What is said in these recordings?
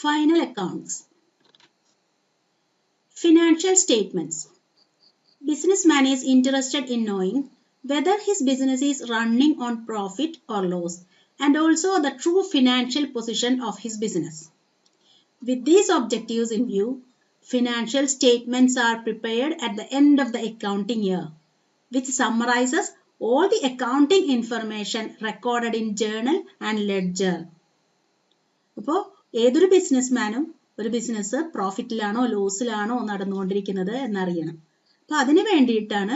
Final accounts. Financial statements. Businessman is interested in knowing whether his business is running on profit or loss, and also the true financial position of his business. With these objectives in view, financial statements are prepared at the end of the accounting year, which summarizes all the accounting information recorded in journal and ledger. അപ്പോൾ ഏതൊരു ബിസിനസ്മാനും ഒരു business പ്രോഫിറ്റിലാണോ ലോസിലാണോ നടന്നുകൊണ്ടിരിക്കുന്നത് എന്നറിയണം. അപ്പോൾ അതിന് വേണ്ടിയിട്ടാണ്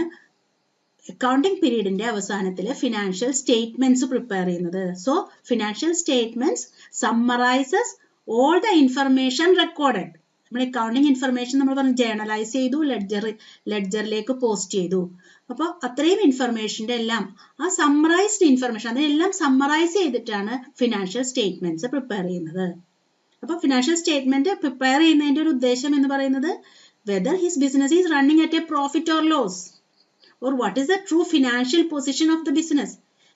accounting പീരീഡിന്റെ അവസാനത്തിൽ financial statements prepare ചെയ്യുന്നത്. So financial statements summarises all the information recorded. നമ്മൾ അക്കൗണ്ടിങ് ഇൻഫർമേഷൻ നമ്മൾ പറഞ്ഞു ജേർണലൈസ് ചെയ്തു, ലെഡ്ജറിലേക്ക് പോസ്റ്റ് ചെയ്തു. അപ്പോൾ അത്രയും ഇൻഫർമേഷന്റെ എല്ലാം ആ സമ്മറൈസ്ഡ് ഇൻഫർമേഷൻ അതിനെല്ലാം സമ്മറൈസ് ചെയ്തിട്ടാണ് ഫിനാൻഷ്യൽ സ്റ്റേറ്റ്മെന്റ്സ് പ്രിപ്പയർ ചെയ്യുന്നത്. അപ്പോൾ ഫിനാൻഷ്യൽ സ്റ്റേറ്റ്മെന്റ് പ്രിപ്പയർ ചെയ്യുന്നതിന്റെ ഒരു ഉദ്ദേശം എന്ന് പറയുന്നത് whether his business is running at a profit or loss, or what is the true financial position of the business.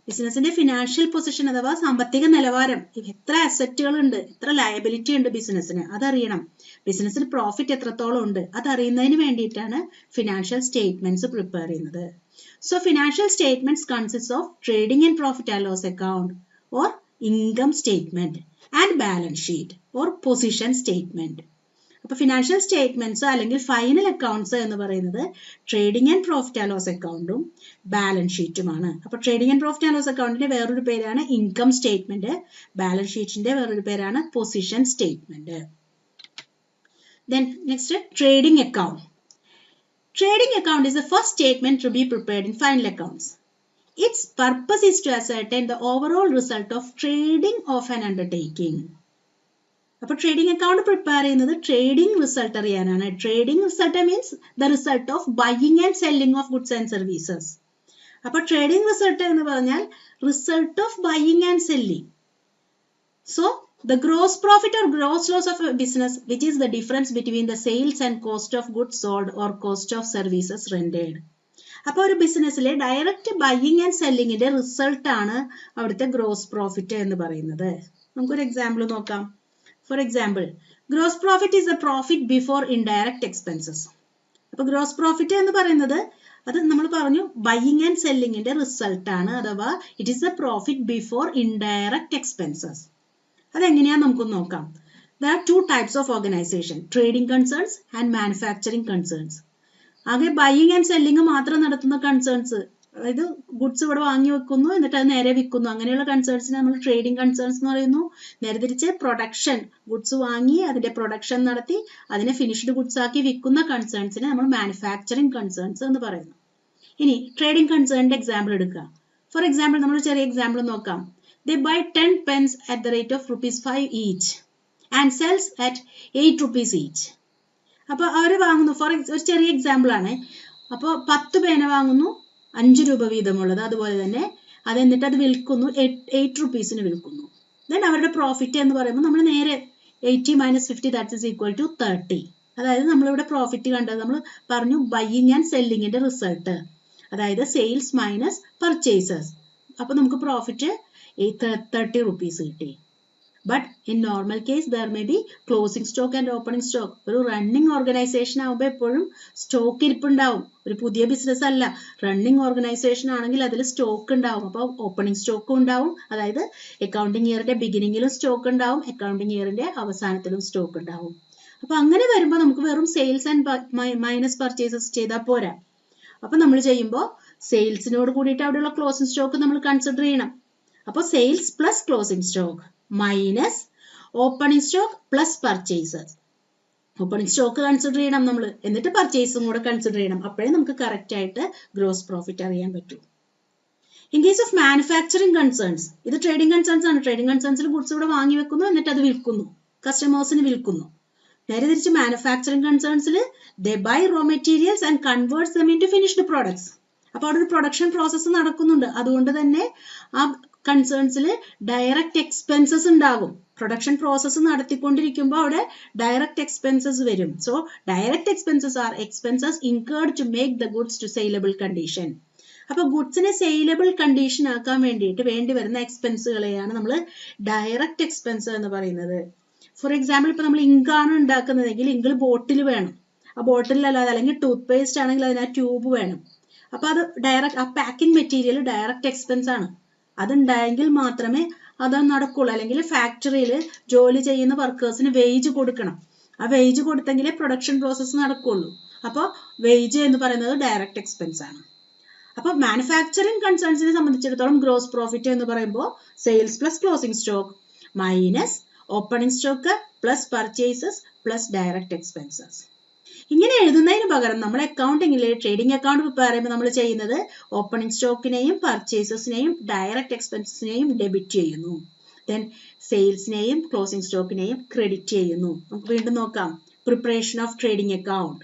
ബിസിനസിന്റെ ഫിനാൻഷ്യൽ പൊസിഷൻ അഥവാ സാമ്പത്തിക നിലവാരം, എത്ര അസറ്റുകൾ ഉണ്ട്, എത്ര ലയബിലിറ്റി ഉണ്ട് ബിസിനസിന്, അതറിയണം. ബിസിനസ്സിൽ പ്രോഫിറ്റ് എത്രത്തോളം ഉണ്ട് അതറിയുന്നതിന് വേണ്ടിയിട്ടാണ് ഫിനാൻഷ്യൽ സ്റ്റേറ്റ്മെന്റ്സ് പ്രിപ്പയർ ചെയ്യുന്നത്. So financial statements consist of trading and profit and loss account or income statement and balance sheet or position statement. അപ്പോൾ ഫിനാൻഷ്യൽ സ്റ്റേറ്റ്മെന്റ്സ് അല്ലെങ്കിൽ ഫൈനൽ അക്കൗണ്ട്സ് എന്ന് പറയുന്നത് trading and profit and loss അക്കൗണ്ടും balance ഷീറ്റുമാണ്. അപ്പോൾ trading and profit and loss അക്കൗണ്ടിന്റെ വേറൊരു പേരാണ് ഇൻകം സ്റ്റേറ്റ്മെന്റ്, ബാലൻസ് ഷീറ്റിന്റെ വേറൊരു പേരാണ് position statement. Then next, trading account. Trading account is the first statement to be prepared in final accounts. Its purpose is to ascertain the overall result of trading of an undertaking. അപ്പോൾ trading account prepare ചെയ്യുന്നത് trading result അറിയാനാണ്. Trading result means the result of buying and selling of goods and services. അപ്പോൾ trading result എന്ന് പറഞ്ഞാൽ result of buying and selling. So the gross profit or gross loss of a business, which is the difference between the sales and cost of goods sold or cost of services rendered. അപ്പോൾ ഒരു ബിസിനസ്സിലെ direct buying and സെല്ലിങ്ങിന്റെ result ആണ് അവിടുത്തെ gross profit എന്ന് പറയുന്നത്. നമുക്കൊരു example നോക്കാം. For example, gross profit is the profit before indirect expenses. അപ്പോൾ gross profit എന്ന് പറയുന്നത് അത് നമ്മൾ പറഞ്ഞു ബൈയിങ് ആൻഡ് സെല്ലിങ്ങിന്റെ റിസൾട്ട് ആണ്, അഥവാ it is the profit before indirect expenses. അതെങ്ങനെയാന്ന് നമുക്കൊന്ന് നോക്കാം. There are two types of organization, trading concerns and manufacturing concerns. ആകെ ബൈയിങ് ആൻഡ് സെല്ലിങ് മാത്രം നടത്തുന്ന കൺസേൺസ്, അതായത് ഗുഡ്സ് ഇവിടെ വാങ്ങി വെക്കുന്നു എന്നിട്ട് അത് നേരെ വിൽക്കുന്നു, അങ്ങനെയുള്ള കൺസേൺസിനെ നമ്മൾ ട്രേഡിംഗ് കൺസേൺസ് എന്ന് പറയുന്നു. നേരെ തിരിച്ച് പ്രൊഡക്ഷൻ, ഗുഡ്സ് വാങ്ങി അതിന്റെ പ്രൊഡക്ഷൻ നടത്തി അതിനെ ഫിനിഷ്ഡ് ഗുഡ്സ് ആക്കി വിൽക്കുന്ന കൺസേൺസിനെ നമ്മൾ മാനുഫാക്ചറിങ് കൺസേൺസ് എന്ന് പറയുന്നു. ഇനി ട്രേഡിംഗ് കൺസേണിന്റെ എക്സാമ്പിൾ എടുക്കുക. ഫോർ എക്സാമ്പിൾ നമ്മൾ ചെറിയ എക്സാമ്പിൾ നോക്കാം. They buy 10 pens at the rate of ₹5 each and sells at 8 rupees each. അപ്പോൾ അവർ വാങ്ങുന്നു, ഒരു ചെറിയ എക്സാമ്പിൾ ആണ്. അപ്പോൾ 10 പേന വാങ്ങുന്നു 5 രൂപ വീതമുള്ളത്, അതുപോലെ തന്നെ അത് എന്നിട്ട് അത് വിൽക്കുന്നു 8 റുപ്പീസിന് വിൽക്കുന്നു. ദെൻ അവരുടെ പ്രോഫിറ്റ് എന്ന് പറയുമ്പോൾ നമ്മൾ നേരെ 80 - 50 ദാറ്റ് ഈസ് ഈക്വൽ ടു 30. അതായത് നമ്മളിവിടെ പ്രോഫിറ്റ് കണ്ടത് നമ്മൾ പറഞ്ഞു ബൈയിങ് ആൻഡ് സെല്ലിങ്ങിന്റെ റിസൾട്ട്, അതായത് സെയിൽസ് മൈനസ് പർച്ചേസസ്. അപ്പോൾ നമുക്ക് പ്രോഫിറ്റ് 30 rupees കിട്ടി. But in normal case there may B closing stock and opening stock. ഒരു റണ്ണിങ് ഓർഗനൈസേഷൻ ആകുമ്പോൾ എപ്പോഴും സ്റ്റോക്ക് ഇരിപ്പുണ്ടാവും. ഒരു പുതിയ ബിസിനസ് അല്ല, റണ്ണിങ് ഓർഗനൈസേഷൻ ആണെങ്കിൽ അതിൽ സ്റ്റോക്ക് ഉണ്ടാവും. അപ്പോൾ ഓപ്പണിംഗ് സ്റ്റോക്കും ഉണ്ടാവും, അതായത് അക്കൗണ്ടിങ് ഇയറിന്റെ ബിഗിനിങ്ങിലും സ്റ്റോക്ക് ഉണ്ടാവും, അക്കൗണ്ടിങ് ഇയറിന്റെ അവസാനത്തിലും സ്റ്റോക്ക് ഉണ്ടാവും. അപ്പോൾ അങ്ങനെ വരുമ്പോൾ നമുക്ക് വെറും സെയിൽസ് ആൻഡ് മൈനസ് പർച്ചേസസ് ചെയ്താൽ പോരാ. അപ്പോൾ നമ്മൾ ചെയ്യുമ്പോൾ സെയിൽസിനോട് കൂടിയിട്ട് അവിടെയുള്ള ക്ലോസിംഗ് സ്റ്റോക്ക് നമ്മൾ കൺസിഡർ ചെയ്യണം. അപ്പോൾ sales plus closing stock minus opening stock plus purchases. Opening stock consider ചെയ്യണം നമ്മൾ, എന്നിട്ട് പർച്ചേസും കൂടെ കൺസിഡർ ചെയ്യണം. അപ്പോഴേ നമുക്ക് കറക്റ്റ് ആയിട്ട് ഗ്രോസ് പ്രോഫിറ്റ് അറിയാൻ പറ്റൂ. In case of manufacturing concerns, ഇത് ട്രേഡിംഗ് കൺസേൺസ് ആണ്. ട്രേഡിംഗ് കൺസേൺസിൽ ഗുഡ്സ് ഇവിടെ വാങ്ങി വെക്കുന്നു എന്നിട്ട് അത് വിൽക്കുന്നു, കസ്റ്റമേഴ്സിന് വിൽക്കുന്നു. നേരെ തിരിച്ച് മാനുഫാക്ചറിംഗ് കൺസേൺസിൽ they buy raw materials and converts them into finished products. അപ്പോൾ അവിടെ ഒരു പ്രൊഡക്ഷൻ പ്രോസസ്സ് നടക്കുന്നുണ്ട്. അതുകൊണ്ട് തന്നെ ആ കൺസേൺസിൽ ഡയറക്റ്റ് എക്സ്പെൻസസ് ഉണ്ടാകും. പ്രൊഡക്ഷൻ പ്രോസസ്സ് നടത്തിക്കൊണ്ടിരിക്കുമ്പോൾ അവിടെ ഡയറക്റ്റ് എക്സ്പെൻസസ് വരും. So direct expenses are expenses incurred to make the goods to saleable condition. അപ്പോൾ ഗുഡ്സിനെ സെയിലബിൾ കണ്ടീഷൻ ആക്കാൻ വേണ്ടിയിട്ട് വേണ്ടി വരുന്ന എക്സ്പെൻസുകളെയാണ് നമ്മൾ ഡയറക്റ്റ് എക്സ്പെൻസ് എന്ന് പറയുന്നത്. ഫോർ എക്സാമ്പിൾ ഇപ്പോൾ നമ്മൾ ഇങ്കാണ് ഉണ്ടാക്കുന്നതെങ്കിൽ ഇങ്കിൾ ബോട്ടിൽ വേണം, ആ ബോട്ടിലല്ലാതെ, അല്ലെങ്കിൽ ടൂത്ത് പേസ്റ്റ് ആണെങ്കിൽ അതിന് ട്യൂബ് വേണം. അപ്പോൾ അത് ഡയറക്റ്റ്, ആ പാക്കിംഗ് മെറ്റീരിയൽ ഡയറക്റ്റ് എക്സ്പെൻസ് ആണ്. അതുണ്ടായെങ്കിൽ മാത്രമേ അത് നടക്കുള്ളൂ. അല്ലെങ്കിൽ ഫാക്ടറിയിൽ ജോലി ചെയ്യുന്ന വർക്കേഴ്സിന് വേജ് കൊടുക്കണം, ആ വേജ് കൊടുത്തെങ്കിലേ പ്രൊഡക്ഷൻ പ്രോസസ്സ് നടക്കുള്ളൂ. അപ്പോൾ വേജ് എന്ന് പറയുന്നത് ഡയറക്റ്റ് എക്സ്പെൻസ് ആണ്. അപ്പോൾ മാനുഫാക്ചറിങ് കൺസേൺസിനെ സംബന്ധിച്ചിടത്തോളം ഗ്രോസ് പ്രോഫിറ്റ് എന്ന് പറയുമ്പോൾ sales plus closing stock minus opening stock plus purchases plus direct expenses. ഇങ്ങനെ എഴുതുന്നതിന് പകരം നമ്മൾ അക്കൗണ്ടിങ്ങിൽ ട്രേഡിംഗ് അക്കൗണ്ട് പ്രിപ്പയർ ചെയ്യുമ്പോൾ നമ്മൾ ചെയ്യുന്നത് ഓപ്പണിംഗ് സ്റ്റോക്കിനെയും പർച്ചേസസിനെയും ഡയറക്റ്റ് എക്സ്പെൻസസിനെയും ഡെബിറ്റ് ചെയ്യുന്നു. ദെൻ സെയിൽസിനെയും ക്ലോസിംഗ് സ്റ്റോക്കിനെയും ക്രെഡിറ്റ് ചെയ്യുന്നു. നമുക്ക് വീണ്ടും നോക്കാം. Preparation of trading account.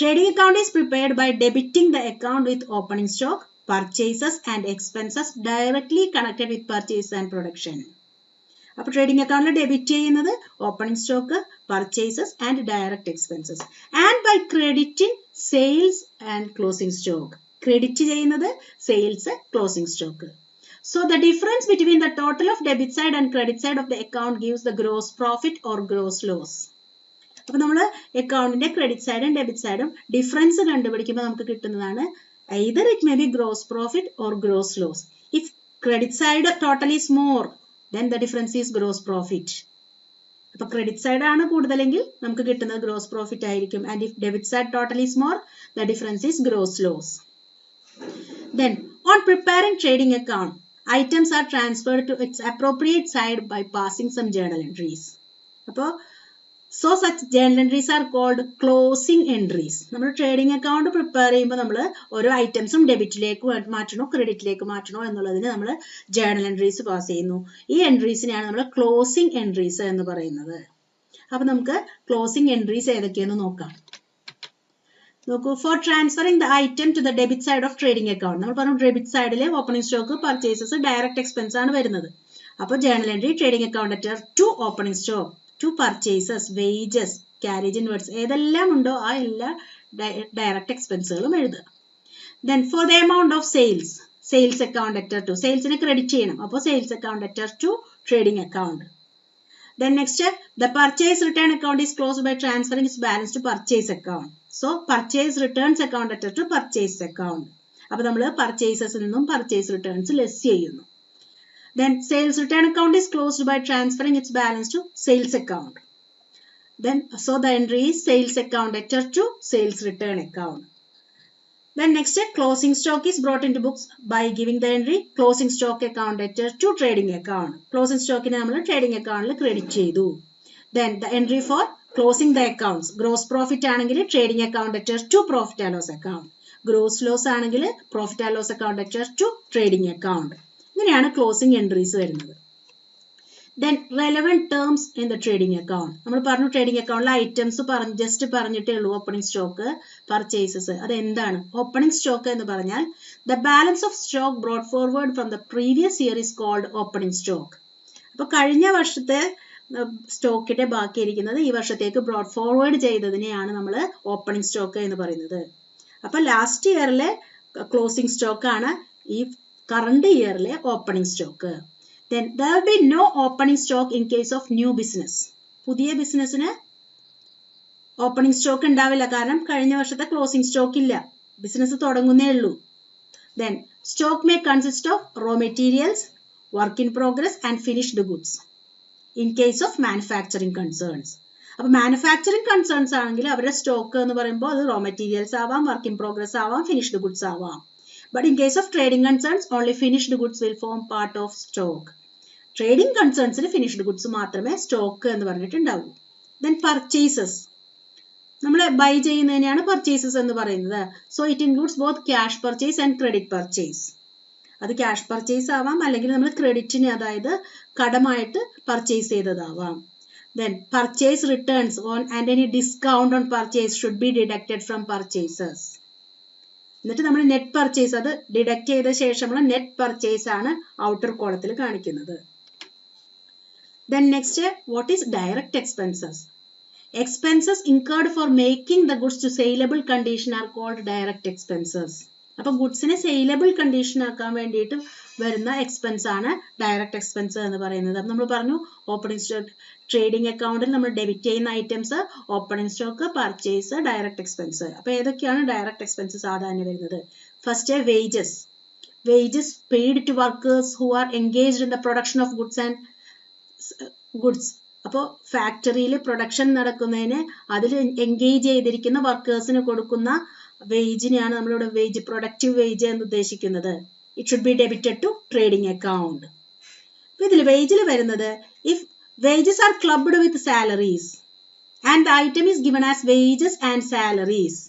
Trading account is prepared by debiting the account with opening stock, purchases and expenses directly connected with purchase and production. അപ്പോൾ trading അക്കൗണ്ടിൽ debit ചെയ്യുന്നത് opening stock, purchases and direct expenses, and by crediting sales and closing stock. Credit ചെയ്യുന്നത് sales, closing stock. So the difference between the total of debit side and credit side of the account gives the gross profit or gross loss. അപ്പോൾ നമ്മൾ അക്കൗണ്ടിന്റെ credit സൈഡും debit സൈഡും difference കണ്ടുപിടിക്കുമ്പോൾ നമുക്ക് കിട്ടുന്നതാണ് either it may be gross profit or gross loss. If credit side total is more, then the difference is gross profit. അപ്പോൾ credit side ആണ് കൂടുതലെങ്കിൽ നമുക്ക് കിട്ടുന്നത് ഗ്രോസ് പ്രോഫിറ്റ് ആയിരിക്കും. And if debit side total is more, the difference is gross loss. Then on preparing trading account, items are transferred to its appropriate side by passing some journal entries. അപ്പോൾ So such journal entries are called closing entries. നമ്മൾ trading account prepare ചെയ്യുമ്പോൾ നമ്മൾ ഓരോ ഐറ്റംസും ഡെബിറ്റിലേക്ക് മാറ്റണോ ക്രെഡിറ്റിലേക്ക് മാറ്റണോ എന്നുള്ളതിന് നമ്മൾ journal entries pass ചെയ്യുന്നു. ഈ എൻട്രീസിനെയാണ് നമ്മൾ ക്ലോസിംഗ് എൻട്രീസ് എന്ന് പറയുന്നത്. അപ്പോൾ നമുക്ക് ക്ലോസിംഗ് എൻട്രീസ് ഏതൊക്കെയെന്ന് നോക്കാം. നോക്കൂ, for transferring the item to the debit side of trading account. നമ്മൾ പറഞ്ഞു ഡെബിറ്റ് സൈഡിൽ opening stock, purchases, direct expense ആണ് വരുന്നത്. അപ്പോൾ ജേർണൽ എൻട്രി ട്രേഡിംഗ് അക്കൗണ്ട് അറ്റർ to opening stock, to purchases, wages, carriage inwards, ഏതെല്ലാം ഉണ്ടോ ആ എല്ലാ ഡയറക്റ്റ് എക്സ്പെൻസുകളും എഴുതുക. Then for the amount of sales, sales account atter to, സെയിൽസിനെ ക്രെഡിറ്റ് ചെയ്യണം. അപ്പോൾ sales account atter to trading account. Then next, the purchase return account is closed by transferring its balance to purchase account. So purchase returns account atter to purchase account. അപ്പോൾ നമ്മൾ പർച്ചേസസിൽ നിന്നും purchase returns less ചെയ്യുന്നു. Then sales return account is closed by transferring its balance to sales account. Then so the entry is sales account atter to sales return account. Then next, closing stock is brought into books by giving the entry closing stock account atter to trading account. Closing stock നെ നമ്മൾ trading account credit ചെയ്തു. Then the entry for closing the accounts, gross profit ആണെങ്കിൽ trading account atter to profit and loss account. Gross loss ആണെങ്കിൽ profit and loss account atter to trading account. ഇങ്ങനെയാണ് closing entries വരുന്നത്. Then relevant terms in the trading account. നമ്മൾ പറഞ്ഞു trading അക്കൗണ്ടിലെ items just പറഞ്ഞിട്ടേ ഉള്ളൂ. Opening stock, purchases, അതെന്താണ്? Opening stock എന്ന് പറഞ്ഞാൽ the balance of stock brought forward from the previous year is called opening stock. അപ്പോൾ കഴിഞ്ഞ വർഷത്തെ സ്റ്റോക്കിന്റെ ബാക്കിയിരിക്കുന്നത് ഈ വർഷത്തേക്ക് ബ്രോട്ട് ഫോർവേഡ് ചെയ്തതിനെയാണ് നമ്മൾ ഓപ്പണിംഗ് സ്റ്റോക്ക് എന്ന് പറയുന്നത്. അപ്പോൾ ലാസ്റ്റ് ഇയറിലെ ക്ലോസിംഗ് സ്റ്റോക്കാണ് ഈ current yearലെ opening stock. Then there will be no opening stock in case of new business. പുതിയ ബിസിനസ്സിന് ഓപ്പണിംഗ് സ്റ്റോക്ക് ഉണ്ടാവില്ല, കാരണം കഴിഞ്ഞ വർഷത്തെ ക്ലോസിംഗ് സ്റ്റോക്ക് ഇല്ല, ബിസിനസ് തുടങ്ങുന്നേ ഉള്ളൂ. Then stock may consist of raw materials, work in progress and finished goods in case of manufacturing concerns. അപ്പോൾ manufacturing concerns ആണെങ്കിൽ അവരുടെ സ്റ്റോക്ക് എന്ന് പറയുമ്പോൾ അത് റോ മെറ്റീരിയൽസ് ആവാം, വർക്ക് ഇൻ പ്രോഗ്രസ് ആവാം, ഫിനിഷ്ഡ് ഗുഡ്സ് ആവാം. But in case of trading concerns, only finished goods will form part of stock. Trading concerns ൽ finished goods മാത്രമേ സ്റ്റോക്ക് എന്ന് പറഞ്ഞിട്ടുണ്ടാവൂ. Then purchases. നമ്മൾ ബൈ ചെയ്യുന്നതിനെയാണ് purchases എന്ന് പറയുന്നത്. So it includes both cash purchase and credit purchase. അത് cash purchase ആവാം, അല്ലെങ്കിൽ നമ്മൾ ക്രെഡിറ്റിന്, അതായത് കടമായിട്ട് purchase ചെയ്തതാവാം. Then purchase returns on and any discount on purchase should be deducted from purchases. എന്നിട്ട് നമ്മൾ നെറ്റ് പർച്ചേസ് അത് ഡിഡക്ട് ചെയ്ത ശേഷമുള്ള നെറ്റ് പർച്ചേസ് ആണ് ഔട്ടർ കോളത്തിൽ കാണിക്കുന്നത്. Then next, what is direct expenses? Expenses incurred for making the goods to saleable condition are called direct expenses. അപ്പോൾ ഗുഡ്സിനെ സെയിലബിൾ കണ്ടീഷൻ ആക്കാൻ വേണ്ടിയിട്ട് വരുന്ന എക്സ്പെൻസ് ആണ് ഡയറക്റ്റ് എക്സ്പെൻസ് എന്ന് പറയുന്നത്. അപ്പം നമ്മൾ പറഞ്ഞു ഓപ്പണിംഗ് സ്റ്റോക്ക് ട്രേഡിംഗ് അക്കൗണ്ടിൽ നമ്മൾ ഡെബിറ്റ് ചെയ്യുന്ന items opening stock, purchase, direct expense. അപ്പോൾ ഏതൊക്കെയാണ് ഡയറക്റ്റ് എക്സ്പെൻസ് സാധാരണ വരുന്നത്? First wages. Wages paid to workers who are engaged in the production of goods and goods. അപ്പോൾ ഫാക്ടറിയിൽ പ്രൊഡക്ഷൻ നടക്കുന്നതിന് അതിൽ എൻഗേജ് ചെയ്തിരിക്കുന്ന വർക്കേഴ്സിന് കൊടുക്കുന്ന വേജിനെയാണ് നമ്മളിവിടെ വേജ്, പ്രൊഡക്റ്റീവ് വേജ് എന്ന് ഉദ്ദേശിക്കുന്നത്. It should be debited to trading account. അപ്പൊ ഇതിൽ വേജിൽ വരുന്നത് if wages are clubbed with salaries and the item is given as wages and salaries.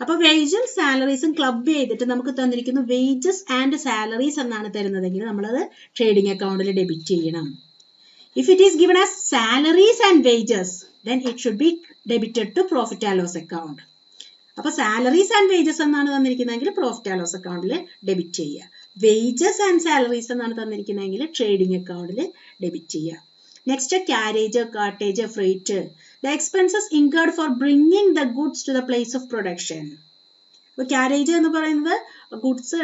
അപ്പൊ വേജും സാലറീസും ക്ലബ് ചെയ്തിട്ട് നമുക്ക് തന്നിരിക്കുന്നു വേജസ് ആൻഡ് സാലറീസ് എന്നാണ് തരുന്നതെങ്കിൽ നമ്മളത് ട്രേഡിംഗ് അക്കൗണ്ടിൽ ഡെബിറ്റ് ചെയ്യണം. If it is given as salaries and wages, then it should be debited to profit and loss account. അപ്പോൾ സാലറീസ് ആൻഡ് വേജസ് എന്നാണ് തന്നിരിക്കുന്നതെങ്കിൽ പ്രോഫിറ്റ് ആൻഡ് ലോസ് അക്കൗണ്ടിൽ ഡെബിറ്റ് ചെയ്യുക. വേജസ് ആൻഡ് സാലറീസ് എന്നാണ് തന്നിരിക്കുന്നതെങ്കിൽ ട്രേഡിംഗ് അക്കൗണ്ടിൽ ഡെബിറ്റ് ചെയ്യുക. Next carriage, cartage, freight. The expenses incurred for bringing the goods to the place of production. അപ്പോൾ ക്യാരേജ് എന്ന് പറയുന്നത് ഗുഡ്സ്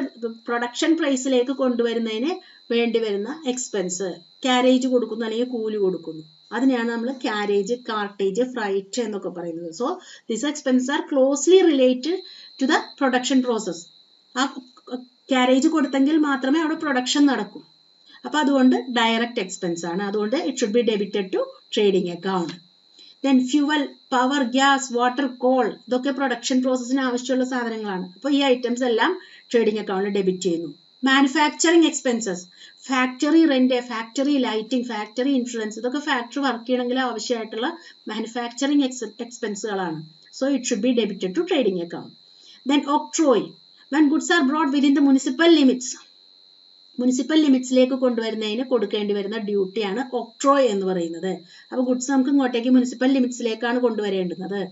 പ്രൊഡക്ഷൻ പ്ലേസിലേക്ക് കൊണ്ടുവരുന്നതിന് വേണ്ടി വരുന്ന എക്സ്പെൻസ്. ക്യാരേജ് കൊടുക്കുന്നു അല്ലെങ്കിൽ കൂലി കൊടുക്കുന്നു, അതിനെയാണ് നമ്മൾ ക്യാരേജ്, കാർട്ടേജ്, ഫ്രൈറ്റ് എന്നൊക്കെ പറയുന്നത്. So this expense are closely related to the production process. ആ ക്യാരേജ് കൊടുത്തെങ്കിൽ മാത്രമേ അവിടെ പ്രൊഡക്ഷൻ നടക്കൂ. അപ്പൊ അതുകൊണ്ട് ഡയറക്റ്റ് എക്സ്പെൻസ് ആണ്. അതുകൊണ്ട് it should be debited to trading account. Then fuel, power, gas, water, coal, ഇതൊക്കെ പ്രൊഡക്ഷൻ പ്രോസസ്സിന് ആവശ്യമുള്ള സാധനങ്ങളാണ്. അപ്പൊ ഈ ഐറ്റംസ് എല്ലാം ട്രേഡിംഗ് അക്കൗണ്ടിൽ ഡെബിറ്റ് ചെയ്യുന്നു. Manufacturing expenses, factory rent, factory lighting, factory insurance, ഇതൊക്കെ ഫാക്ടറി വർക്ക് ചെയ്യണമെങ്കിൽ ആവശ്യമായിട്ടുള്ള മാനുഫാക്ചറിങ് എക്സ്പെൻസുകളാണ്. So it should be debited to trading account. Then octroi, when goods are brought within the municipal limits. Municipal ലിമിറ്റ്സിലേക്ക് കൊണ്ടുവരുന്നതിന് കൊടുക്കേണ്ടി വരുന്ന ഡ്യൂട്ടിയാണ് ഒക്ട്രോയ് എന്ന് പറയുന്നത്. അപ്പൊ ഗുഡ്സ് നമുക്ക് ഇങ്ങോട്ടേക്ക് മുനിസിപ്പൽ ലിമിറ്റ്സിലേക്കാണ് കൊണ്ടുവരേണ്ടുന്നത്.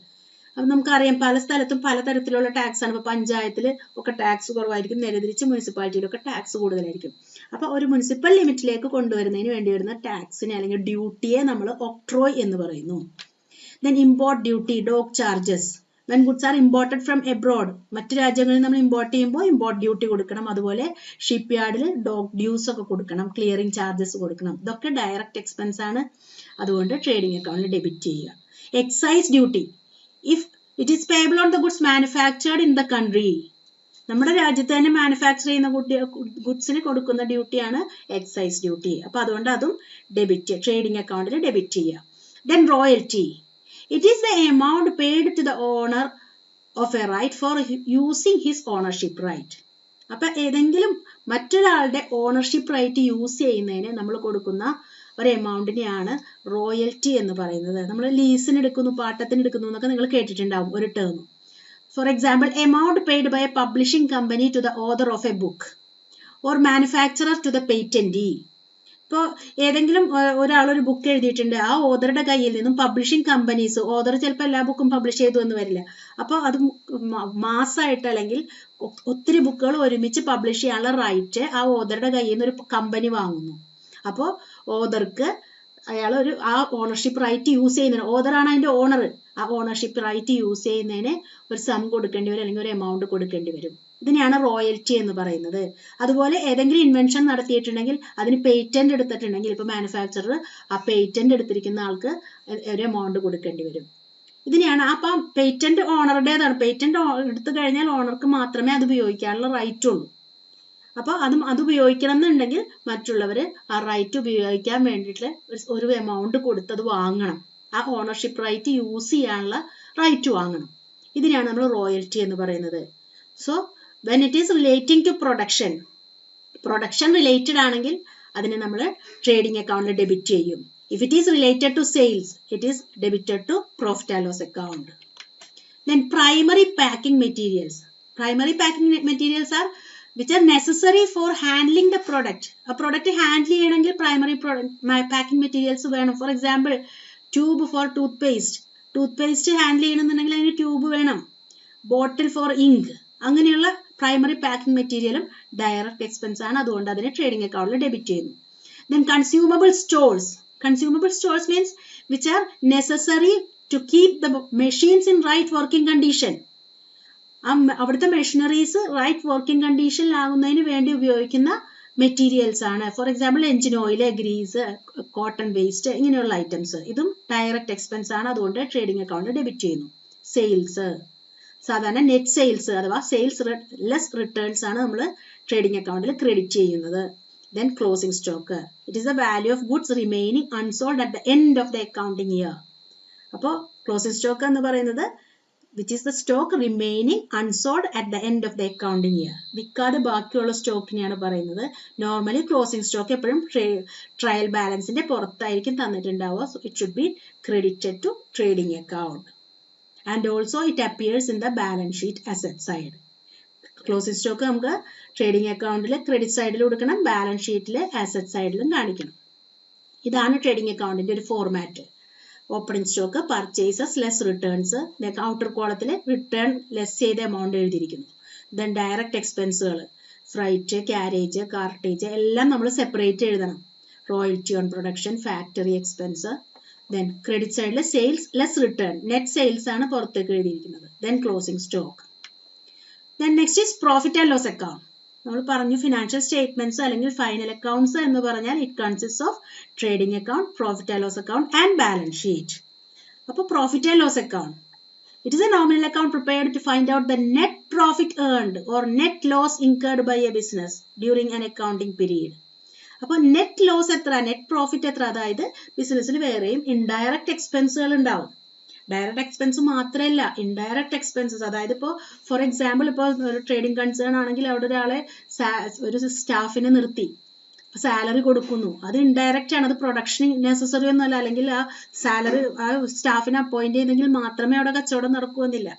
അപ്പൊ നമുക്കറിയാം പല സ്ഥലത്തും പലതരത്തിലുള്ള ടാക്സ് ആണ്. ഇപ്പൊ പഞ്ചായത്തിൽ ഒക്കെ ടാക്സ് കുറവായിരിക്കും, നേരെ തിരിച്ച് മുനിസിപ്പാലിറ്റിയിലൊക്കെ ടാക്സ് കൂടുതലായിരിക്കും. അപ്പൊ ഒരു മുനിസിപ്പൽ ലിമിറ്റിലേക്ക് കൊണ്ടുവരുന്നതിന് വേണ്ടി വരുന്ന ടാക്സിനെ അല്ലെങ്കിൽ ഡ്യൂട്ടിയെ നമ്മൾ ഒക്ട്രോയ് എന്ന് പറയുന്നു. Then import duty, dock charges. When goods R imported from abroad, മറ്റു രാജ്യങ്ങളിൽ നമ്മൾ ഇമ്പോർട്ട് ചെയ്യുമ്പോൾ ഇമ്പോർട്ട് ഡ്യൂട്ടി കൊടുക്കണം. അതുപോലെ ഷിപ്പ് യാർഡിൽ ഡോക്ക് ഡ്യൂസ് ഒക്കെ കൊടുക്കണം, ക്ലിയറിംഗ് ചാർജസ് കൊടുക്കണം. ഇതൊക്കെ ഡയറക്റ്റ് എക്സ്പെൻസ് ആണ്. അതുകൊണ്ട് ട്രേഡിംഗ് അക്കൗണ്ടിൽ ഡെബിറ്റ് ചെയ്യുക. Excise duty, if it is payable on the goods manufactured in the country. നമ്മുടെ രാജ്യത്ത് തന്നെ മാനുഫാക്ചർ ചെയ്യുന്ന ഗുഡ്സിന് കൊടുക്കുന്ന ഡ്യൂട്ടിയാണ് എക്സൈസ് ഡ്യൂട്ടി. അപ്പൊ അതുകൊണ്ട് അതും ഡെബിറ്റ് ട്രേഡിംഗ് അക്കൗണ്ടിൽ ഡെബിറ്റ് ചെയ്യുക. Then royalty, it is the amount paid to the owner of a right for using his ownership right. അപ്പൊ ഏതെങ്കിലും മറ്റൊരാളുടെ ഓണർഷിപ്പ് റൈറ്റ് യൂസ് ചെയ്യുന്നതിന് നമ്മൾ കൊടുക്കുന്ന ഒരു എമൗണ്ടിനെയാണ് റോയൽറ്റി എന്ന് പറയുന്നത്. നമ്മൾ ലീസിന് എടുക്കുന്നു, പാട്ടത്തിന് എടുക്കുന്നു എന്നൊക്കെ നിങ്ങൾ കേട്ടിട്ടുണ്ടാവും ഒരു term. For example, amount paid by a publishing company to the author of a book or manufacturer to the patentee. ഇപ്പോൾ ഏതെങ്കിലും ഒരാൾ ഒരു ബുക്ക് എഴുതിയിട്ടുണ്ട്, ആ ഓതറുടെ കയ്യിൽ നിന്നും പബ്ലിഷിംഗ് കമ്പനീസ്, ഓതർ ചിലപ്പോൾ എല്ലാ ബുക്കും പബ്ലിഷ് ചെയ്തു എന്ന് വരില്ല, അപ്പോൾ അത് മാസമായിട്ട് അല്ലെങ്കിൽ ഒത്തിരി ബുക്കുകൾ ഒരുമിച്ച് പബ്ലിഷ് ചെയ്യാനുള്ള റൈറ്റ് ആ ഓതറുടെ കയ്യിൽ നിന്ന് ഒരു കമ്പനി വാങ്ങുന്നു. അപ്പോൾ ഓതർക്ക് അയാൾ ആ ഓണർഷിപ്പ് റൈറ്റ് യൂസ് ചെയ്യുന്നതിന്, ഓതറാണ് അതിന്റെ ഓണർ, ആ ഓണർഷിപ്പ് റൈറ്റ് യൂസ് ചെയ്യുന്നതിന് ഒരു സം കൊടുക്കേണ്ടി വരും അല്ലെങ്കിൽ ഒരു എമൗണ്ട് കൊടുക്കേണ്ടി വരും. ഇതിനെയാണ് റോയൽറ്റി എന്ന് പറയുന്നത്. അതുപോലെ ഏതെങ്കിലും ഇൻവെൻഷൻ നടത്തിയിട്ടുണ്ടെങ്കിൽ അതിന് പേറ്റന്റ് എടുത്തിട്ടുണ്ടെങ്കിൽ, ഇപ്പൊ മാനുഫാക്ചറർ ആ പേറ്റന്റ് എടുത്തിരിക്കുന്ന ആൾക്ക് ഒരു എമൗണ്ട് കൊടുക്കേണ്ടി വരും. ഇതിനെയാണ് അപ്പം പേറ്റന്റ് ഓണറുടേതാണ്. പേറ്റന്റ് എടുത്തു കഴിഞ്ഞാൽ ഓണർക്ക് മാത്രമേ അത് ഉപയോഗിക്കാനുള്ള റൈറ്റ് ഉള്ളൂ. അപ്പൊ അത് ഉപയോഗിക്കണം എന്നുണ്ടെങ്കിൽ മറ്റുള്ളവർ ആ റൈറ്റ് ഉപയോഗിക്കാൻ വേണ്ടിയിട്ട് ഒരു എമൗണ്ട് കൊടുത്തത് വാങ്ങണം. ആ ഓണർഷിപ്പ് റൈറ്റ് യൂസ് ചെയ്യാനുള്ള റൈറ്റ് വാങ്ങണം. ഇതിനെയാണ് നമ്മൾ റോയൽറ്റി എന്ന് പറയുന്നത്. So when it is relating to production related ആണെങ്കിൽ അതിനെ നമ്മൾ ട്രേഡിംഗ് അക്കൗണ്ടിൽ ഡെബിറ്റ് ചെയ്യും. If it is related to sales, it is debited to profit and loss account. Then primary packing materials. Primary packing materials are which are necessary for handling the product. A product handle ചെയ്യണമെങ്കിൽ primary packing materials വേണം. For example, tube for toothpaste handle ചെയ്യണമെന്നുണ്ടെങ്കിൽ അതിന് tube വേണം. Bottle for ink, അങ്ങനെയുള്ള primary packing മെറ്റീരിയലും direct expense ആണ്. അതുകൊണ്ട് അതിനെ ട്രേഡിംഗ് അക്കൗണ്ടിൽ ഡെബിറ്റ് ചെയ്യുന്നു. Then consumable stores. Consumable stores means which are necessary to keep the machines in right working condition. അവിടുത്തെ മെഷീനറീസ് റൈറ്റ് വർക്കിംഗ് കണ്ടീഷനിലാകുന്നതിന് വേണ്ടി ഉപയോഗിക്കുന്ന മെറ്റീരിയൽസ് ആണ്. For example engine oil, grease, cotton waste, ഇങ്ങനെയുള്ള ഐറ്റംസ്. ഇതും direct expense ആണ്, അതുകൊണ്ട് trading account debit ചെയ്യുന്നു. സെയിൽസ്, സാധാരണ നെറ്റ് സെയിൽസ് അഥവാ സെയിൽസ് ലെസ് റിട്ടേൺസ് ആണ് നമ്മൾ ട്രേഡിംഗ് അക്കൗണ്ടിൽ ക്രെഡിറ്റ് ചെയ്യുന്നത്. Then closing stock. It is the value of goods remaining unsold at the end of the accounting year. അപ്പോൾ closing stock എന്ന് പറയുന്നത് which is the stock remaining unsold at the end of the accounting year. വിൽക്കാതെ ബാക്കിയുള്ള സ്റ്റോക്കിനെയാണ് പറയുന്നത്. Normally closing stock എപ്പോഴും trial ബാലൻസിന്റെ പുറത്തായിരിക്കും തന്നിട്ടുണ്ടാവുക. So it should be credited to trading account. And also it appears in the balance sheet asset side. Closing stock നമുക്ക് trading അക്കൗണ്ടിൽ credit സൈഡിൽ കൊടുക്കണം, balance ഷീറ്റിൽ asset സൈഡിലും കാണിക്കണം. ഇതാണ് ട്രേഡിംഗ് അക്കൗണ്ടിന്റെ ഒരു format. Opening stock, purchases less returns, outer കോളത്തിൽ റിട്ടേൺ ലെസ് ചെയ്ത എമൗണ്ട് എഴുതിയിരിക്കുന്നു. ദെൻ ഡയറക്റ്റ് എക്സ്പെൻസുകൾ, ഫ്രൈറ്റ്, ക്യാരേജ്, കാർട്ടേജ് എല്ലാം നമ്മൾ സെപ്പറേറ്റ് എഴുതണം. Royalty on production, factory expense. Then credit സൈഡിൽ sales less return, net sales ആണ് പുറത്തേക്ക് എഴുതിയിരിക്കുന്നത്. Then closing stock. Then next is profit and loss account. നമ്മൾ പറഞ്ഞു ഫിനാൻഷ്യൽ സ്റ്റേറ്റ്മെന്റ്സ് അല്ലെങ്കിൽ ഫൈനൽ അക്കൗണ്ട്സ് എന്ന് പറഞ്ഞാൽ it consist of trading account, profit and loss account and balance sheet. അപ്പോൾ profit and loss account, it is a nominal account prepared to find out the net profit earned or net loss incurred by a business during an accounting period. അപ്പോൾ net loss എത്ര, net profit എത്ര, അതായത് ബിസിനസ്സിൽ വേറെയും indirect എക്സ്പെൻസുകൾ ഉണ്ടാവും. Direct expense മാത്രമല്ല, indirect expenses, അതായത് ഇപ്പോൾ ഫോർ എക്സാമ്പിൾ ഇപ്പോൾ ഒരു ട്രേഡിംഗ് കൺസേൺ ആണെങ്കിൽ അവിടെ ഒരാളെ ഒരു സ്റ്റാഫിനെ നിർത്തി സാലറി കൊടുക്കുന്നു, അത് ഇൻഡയറക്റ്റ് ആണ്, അത് പ്രൊഡക്ഷൻ നെസസറി ഒന്നുമല്ല. അല്ലെങ്കിൽ ആ സാലറി ആ സ്റ്റാഫിനെ അപ്പോയിന്റ് ചെയ്തെങ്കിൽ മാത്രമേ അവിടെ കച്ചവടം നടക്കുമെന്നില്ല.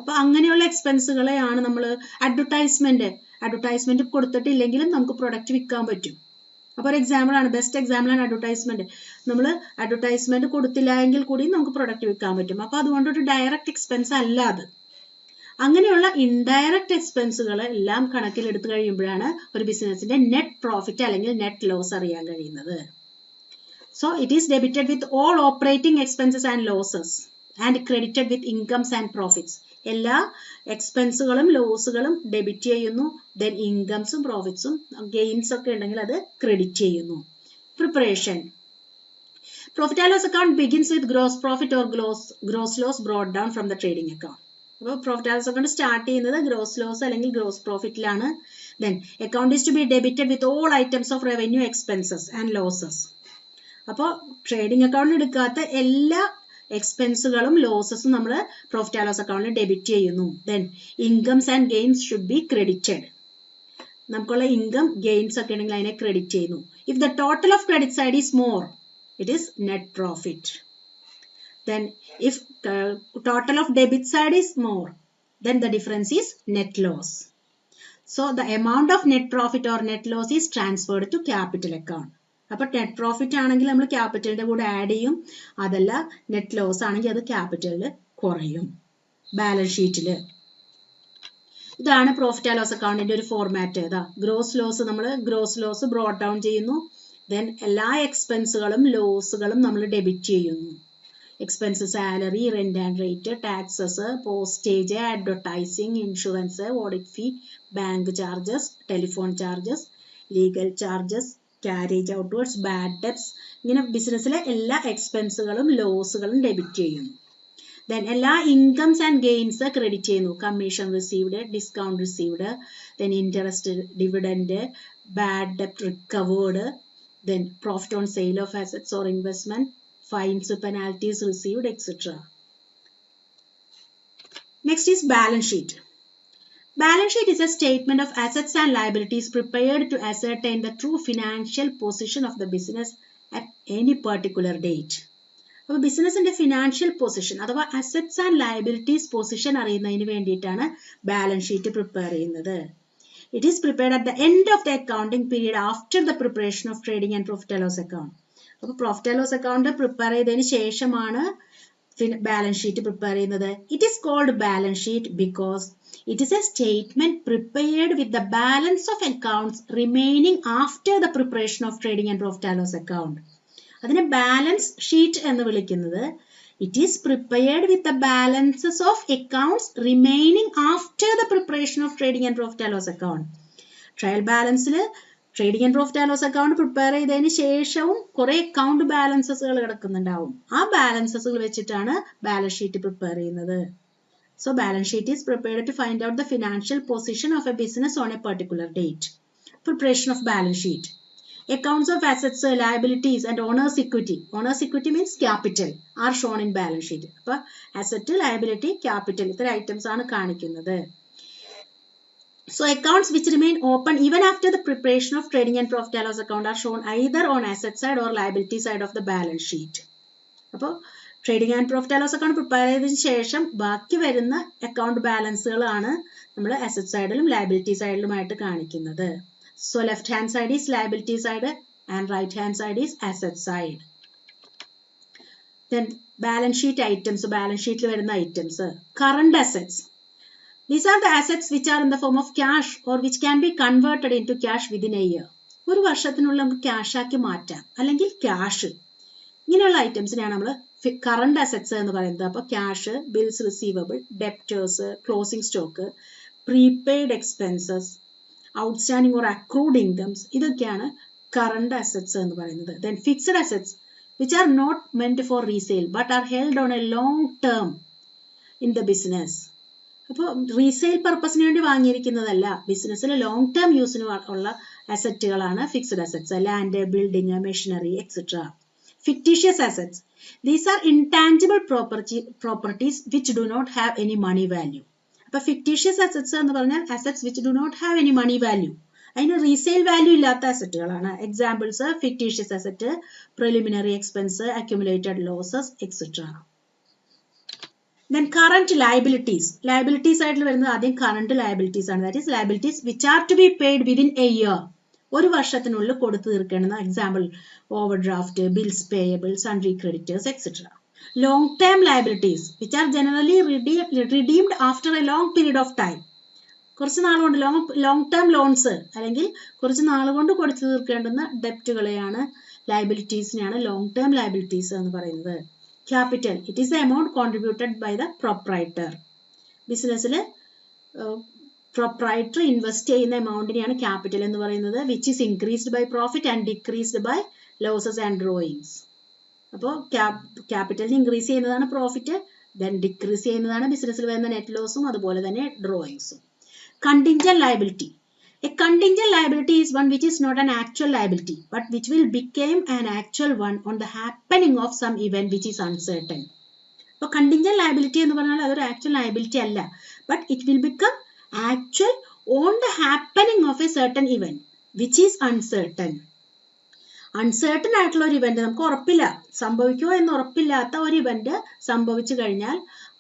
അപ്പൊ അങ്ങനെയുള്ള എക്സ്പെൻസുകളെയാണ് നമ്മൾ അഡ്വർടൈസ്മെന്റ് കൊടുത്തിട്ടില്ലെങ്കിലും നമുക്ക് പ്രൊഡക്റ്റ് വിൽക്കാൻ പറ്റും. അപ്പോൾ ഒരു എക്സാമ്പിൾ ആണ്, ബെസ്റ്റ് എക്സാമ്പിൾ ആണ് അഡ്വർടൈസ്മെന്റ്. നമ്മൾ അഡ്വർടൈസ്മെന്റ് കൊടുത്തില്ല എങ്കിൽ കൂടി നമുക്ക് പ്രൊഡക്റ്റ് വിൽക്കാൻ പറ്റും. അപ്പൊ അതുകൊണ്ട് ഒരു ഡയറക്റ്റ് എക്സ്പെൻസ് അല്ല അത്. അങ്ങനെയുള്ള ഇൻഡയറക്റ്റ് എക്സ്പെൻസുകൾ എല്ലാം കണക്കിലെടുത്ത് കഴിയുമ്പോഴാണ് ഒരു ബിസിനസിന്റെ നെറ്റ് പ്രോഫിറ്റ് അല്ലെങ്കിൽ നെറ്റ് ലോസ് അറിയാൻ കഴിയുന്നത്. So it is debited with all operating expenses and losses and credited with incomes and profits. എല്ലാ എക്സ്പെൻസുകളും ലോസുകളും ഡെബിറ്റ് ചെയ്യുന്നു. ദെൻ ഇൻകംസും പ്രോഫിറ്റ്സും ഗെയിൻസ് ഒക്കെ ഉണ്ടെങ്കിൽ അത് ക്രെഡിറ്റ് ചെയ്യുന്നു. Preparation. Profit and loss account begins with gross profit or gross loss brought down from the trading account. അപ്പോൾ profit and loss account start ചെയ്യുന്നത് ഗ്രോസ് ലോസ് അല്ലെങ്കിൽ gross പ്രോഫിറ്റിലാണ്. Then account is to be debited with all items of revenue, expenses and losses. അപ്പോൾ trading അക്കൗണ്ടിൽ എടുക്കാത്ത എല്ലാ എക്സ്പെൻസുകളും ലോസസും നമ്മൾ പ്രോഫിറ്റ് ആൻഡ് ലോസ് അക്കൗണ്ടിൽ ഡെബിറ്റ് ചെയ്യുന്നു. Then incomes and gains should be credited. നമുക്കുള്ള ഇൻകം ഗെയിൻസ് ഒക്കെ ഉണ്ടെങ്കിൽ അതിനെ ക്രെഡിറ്റ് ചെയ്യുന്നു. If the total of credit side is more, it is net profit. Then if total of debit side is more, then the difference is net loss. So the amount of net profit or net loss is transferred to capital account. അപ്പൊ net profit ആണെങ്കിൽ നമ്മൾ ക്യാപിറ്റലിന്റെ കൂടെ add ചെയ്യും, അതല്ല net loss ആണെങ്കിൽ അത് ക്യാപിറ്റലിൽ കുറയും balance ഷീറ്റിൽ. ഇതാണ് പ്രോഫിറ്റ് ആൻഡ് ലോസ് അക്കൗണ്ടിന്റെ ഒരു ഫോർമാറ്റ്. ഏതാ ഗ്രോസ് ലോസ്, നമ്മൾ ഗ്രോസ് ലോസ് ബ്രോട്ട് ഡൗൺ ചെയ്യുന്നു. ദെൻ എല്ലാ എക്സ്പെൻസുകളും ലോസുകളും നമ്മൾ ഡെബിറ്റ് ചെയ്യുന്നു. Expense salary, rent and rate, taxes, postage, advertising, insurance, audit fee, bank charges, telephone charges, legal charges, carriage outwards, bad debts, ഇങ്ങനെ ബിസിനസ്സിലെ എല്ലാ എക്സ്പെൻസുകളും ലോസുകളും ഡെബിറ്റ് ചെയ്യുന്നു. ദെൻ എല്ലാ ഇൻകംസ് ആൻഡ് ഗെയിൻസ് ക്രെഡിറ്റ് ചെയ്യുന്നു. Commission received, discount received, then interest, dividend, bad ഡെബ്റ്റ് recovered, then profit on sale of assets or investment, fines, penalties received, etc. Next is balance sheet. Balance sheet is a statement of assets and liabilities prepared to ascertain the true financial position of the business at any particular date. അപ്പോൾ ബിസിനസിന്റെ financial position അഥവാ assets and liabilities position അറിയുന്നതിന് വേണ്ടിയിട്ടാണ് balance sheet prepare ചെയ്യുന്നത്. It is prepared at the end of the accounting period after the preparation of trading and profit and loss account. അപ്പോൾ profit and loss account prepare ചെയ്തതിന് ശേഷമാണ് balance sheet prepare ചെയ്യുന്നത്. It is called balance sheet because it is a statement prepared with the balance of accounts remaining after the preparation of trading and profit and loss account. അതിനെ balance sheet എന്ന് വിളിക്കുന്നത്. It is prepared with the balances of accounts remaining after the preparation of trading and profit and loss account. Trial ബാലൻസിൽ trading and profit and loss account prepare ചെയ്തതിന് ശേഷവും കുറെ account ബാലൻസസുകൾ കിടക്കുന്നുണ്ടാവും. ആ ബാലൻസസുകൾ വെച്ചിട്ടാണ് ബാലൻസ് ഷീറ്റ് പ്രിപ്പയർ ചെയ്യുന്നത്. So balance sheet is prepared to find out the financial position of a business on a particular date. Preparation of balance sheet. Accounts of assets, liabilities and owner's equity. Owner's equity means capital are shown in balance sheet. അപ്പോൾ asset, liability, capital ഇത്ര items ആണ് കാണിക്കുന്നത്. So accounts which remain open even after the preparation of trading and profit and loss account are shown either on asset side or liability side of the balance sheet. അപ്പോൾ trading and profit and loss account prepare ചെയ്തതിന് ശേഷം ബാക്കി വരുന്ന account ബാലൻസുകളാണ് നമ്മൾ asset സൈഡിലും liability സൈഡിലുമായിട്ട് കാണിക്കുന്നത്. So left hand side is liability side and right hand side is asset side. Then balance sheet items, balance ഷീറ്റിൽ വരുന്ന items. Current assets. These are the assets which are in the form of cash or which can be converted into cash within a year. ഒരു വർഷത്തിനുള്ളിൽ നമുക്ക് cash ആക്കി മാറ്റാം, അല്ലെങ്കിൽ cash. ഇങ്ങനെയുള്ള ഐറ്റംസിനെയാണ് നമ്മൾ കറണ്ട് അസറ്റ്സ് എന്ന് പറയുന്നത്. അപ്പോൾ cash, bills receivable, debtors, closing stock, prepaid expenses, outstanding or accrued incomes, ഇതൊക്കെയാണ് കറണ്ട് അസറ്റ്സ് എന്ന് പറയുന്നത്. Then fixed assets which are not meant for resale but are held on a long term in the business. അപ്പോൾ resale പർപ്പസിന് വേണ്ടി വാങ്ങിയിരിക്കുന്നതല്ല, ബിസിനസ്സിൽ long term യൂസിന് ഉള്ള അസറ്റുകളാണ് fixed assets. Land, building, machinery etcetera. Fictitious assets. These are intangible properties which do not have any money value. അപ്പോൾ fictitious assets എന്ന് പറഞ്ഞാൽ assets which do not have any money value. അതിന് resale value ഇല്ലാത്ത അസറ്റുകളാണ്. Examples fictitious asset, preliminary expense, accumulated losses, etc. Then current liabilities. Liability സൈഡിൽ വരുന്നത് ആദ്യം current liabilities ആണ്. That is liabilities which are to be paid within a year. ഒരു വർഷത്തിനുള്ളിൽ കൊടുത്തു തീർക്കേണ്ടുന്ന. Example overdraft, bills payable, sundry creditors etcetera. Long term liabilities which are generally redeemed after a long period of time. കുറച്ച് നാൾ കൊണ്ട് long term loans അല്ലെങ്കിൽ കുറച്ച് നാൾ കൊണ്ട് കൊടുത്തു തീർക്കേണ്ടുന്ന ഡെപ്റ്റുകളെയാണ്, ലയബിലിറ്റീസിനെയാണ് ലോങ് ടേം ലയബിലിറ്റീസ് എന്ന് പറയുന്നത്. Capital, it is the amount contributed by the proprietor. ബിസിനസ്സിൽ പ്രൊപ്രൈറ്റർ ഇൻവെസ്റ്റ് ചെയ്യുന്ന എമൗണ്ടിനെയാണ് ക്യാപിറ്റൽ എന്ന് പറയുന്നത്. Which is increased by profit and decreased by losses and drawings. അപ്പോൾ ക്യാപിറ്റലിന് ഇൻക്രീസ് ചെയ്യുന്നതാണ് പ്രോഫിറ്റ്, ദെൻ ഡിക്രീസ് ചെയ്യുന്നതാണ് ബിസിനസ്സിൽ വരുന്ന നെറ്റ് ലോസും അതുപോലെ തന്നെ ഡ്രോയിങ്സും. Contingent liability. A contingent liability is one which is not an actual liability but which will become an actual one on the happening of some event which is uncertain. അപ്പോൾ contingent liability എന്ന് പറഞ്ഞാൽ അതൊരു actual liability അല്ല, but it will become actual on the happening of a certain event which is uncertain. Un Certain ആയിട്ടുള്ള ഒരു event, നമുക്ക് ഉറപ്പില്ല, സംഭവിക്കുമോ എന്ന് ഉറപ്പില്ലാത്ത ഒരു ഇവന്റ് സംഭവിച്ചു കഴിഞ്ഞാൽ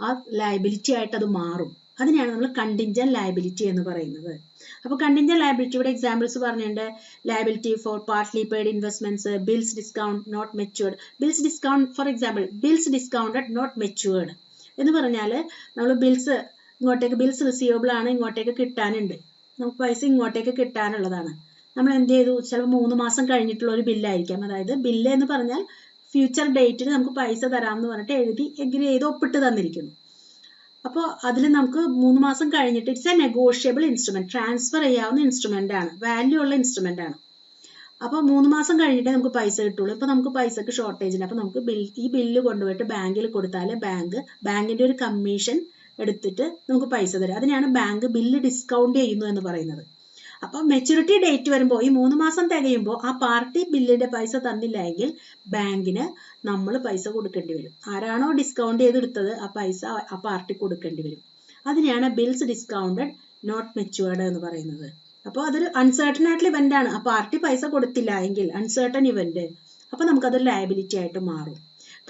ആ ലയബിലിറ്റി ആയിട്ട് അത് മാറും. അതിനെയാണ് നമ്മൾ കണ്ടിൻജന്റ് ലയബിലിറ്റി എന്ന് പറയുന്നത്. അപ്പോൾ കണ്ടിൻജന്റ് ലയബിലിറ്റിയുടെ എക്സാമ്പിൾസ് പറഞ്ഞിട്ടുണ്ട്. Liability for partly paid investments, bills discount not matured. Bills discount, for example bills discounted not matured എന്ന് പറഞ്ഞാൽ നമ്മൾ ബിൽസ് ഇങ്ങോട്ടേക്ക്, ബിൽസ് റിസീവബിൾ ആണ്, ഇങ്ങോട്ടേക്ക് കിട്ടാനുണ്ട്, നമുക്ക് പൈസ ഇങ്ങോട്ടേക്ക് കിട്ടാനുള്ളതാണ്. നമ്മൾ എന്ത് ചെയ്തു, ചിലപ്പോൾ 3 മാസം കഴിഞ്ഞിട്ടുള്ള ഒരു ബില്ലായിരിക്കാം. അതായത് ബില്ല് എന്ന് പറഞ്ഞാൽ ഫ്യൂച്ചർ ഡേറ്റിൽ നമുക്ക് പൈസ തരാമെന്ന് പറഞ്ഞിട്ട് എഴുതി എഗ്രി ചെയ്ത് ഒപ്പിട്ട് തന്നിരിക്കുന്നു. അപ്പോൾ അതിൽ നമുക്ക് 3 മാസം കഴിഞ്ഞിട്ട് it's A negotiable instrument, transfer ചെയ്യാവുന്ന ഇൻസ്ട്രുമെന്റ് ആണ്, വാല്യൂ ഉള്ള ഇൻസ്ട്രുമെന്റ് ആണ്. അപ്പോൾ 3 മാസം കഴിഞ്ഞിട്ടേ നമുക്ക് പൈസ കിട്ടുള്ളൂ. ഇപ്പോൾ നമുക്ക് പൈസക്ക് ഷോർട്ടേജ് ഉണ്ട്. അപ്പോൾ നമുക്ക് ഈ ബില്ല് കൊണ്ടുപോയിട്ട് ബാങ്കിൽ കൊടുത്താൽ ബാങ്കിന്റെ ഒരു കമ്മീഷൻ എടുത്തിട്ട് നമുക്ക് പൈസ തരാം. അതിനാണ് ബാങ്ക് ബില്ല് ഡിസ്കൗണ്ട് ചെയ്യുന്നു എന്ന് പറയുന്നത്. അപ്പോൾ മെച്യൂരിറ്റി ഡേറ്റ് വരുമ്പോൾ ഈ 3 മാസം തികയുമ്പോൾ ആ പാർട്ടി ബില്ലിന്റെ പൈസ തന്നില്ല എങ്കിൽ ബാങ്കിന് നമ്മൾ പൈസ കൊടുക്കേണ്ടി വരും. ആരാണോ ഡിസ്കൗണ്ട് ചെയ്തെടുത്തത് ആ പൈസ ആ പാർട്ടി കൊടുക്കേണ്ടി വരും. അതിനെയാണ് ബിൽസ് ഡിസ്കൗണ്ടഡ് നോട്ട് മെച്യൂർഡ് എന്ന് പറയുന്നത്. അപ്പോൾ അതൊരു അൺസർട്ടൺ ആയിട്ടുള്ള ഇവന്റ് ആണ്. ആ പാർട്ടി പൈസ കൊടുത്തില്ല എങ്കിൽ അൺസർട്ടൺ ഇവന്റ്, അപ്പോൾ നമുക്കതൊരു ലയബിലിറ്റി ആയിട്ട് മാറും.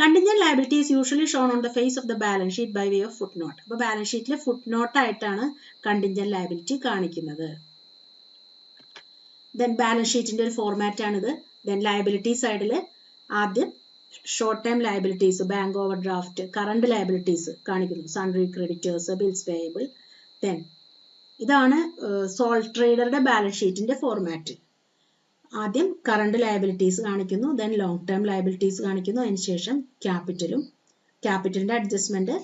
Contingent liability is usually shown on the face of the balance sheet by way of footnote. അപ്പോൾ ബാലൻസ് ഷീറ്റിൽ ഫുട്നോട്ട് ആയിട്ടാണ് കണ്ടിൻജന്റ് ലയബിലിറ്റി കാണിക്കുന്നത്. ദെൻ ബാലൻസ് ഷീറ്റിന്റെ ഒരു ഫോർമാറ്റ് ആണിത്. ദെൻ ലയബിലിറ്റി സൈഡിൽ ആദ്യം short time liabilities, bank overdraft, current liabilities കാണിക്കുന്നു, sundry creditors, bills payable. Then ഇതാണ് സോൾ ട്രേഡറുടെ ബാലൻസ് ഷീറ്റിന്റെ ഫോർമാറ്റ്. ആദ്യം കറണ്ട് ലയബിലിറ്റീസ് കാണിക്കുന്നു, ദെൻ ലോങ് ടേം ലയബിലിറ്റീസ് കാണിക്കുന്നു, അതിനുശേഷം ക്യാപിറ്റലിന്റെ അഡ്ജസ്റ്റ്മെന്റ്,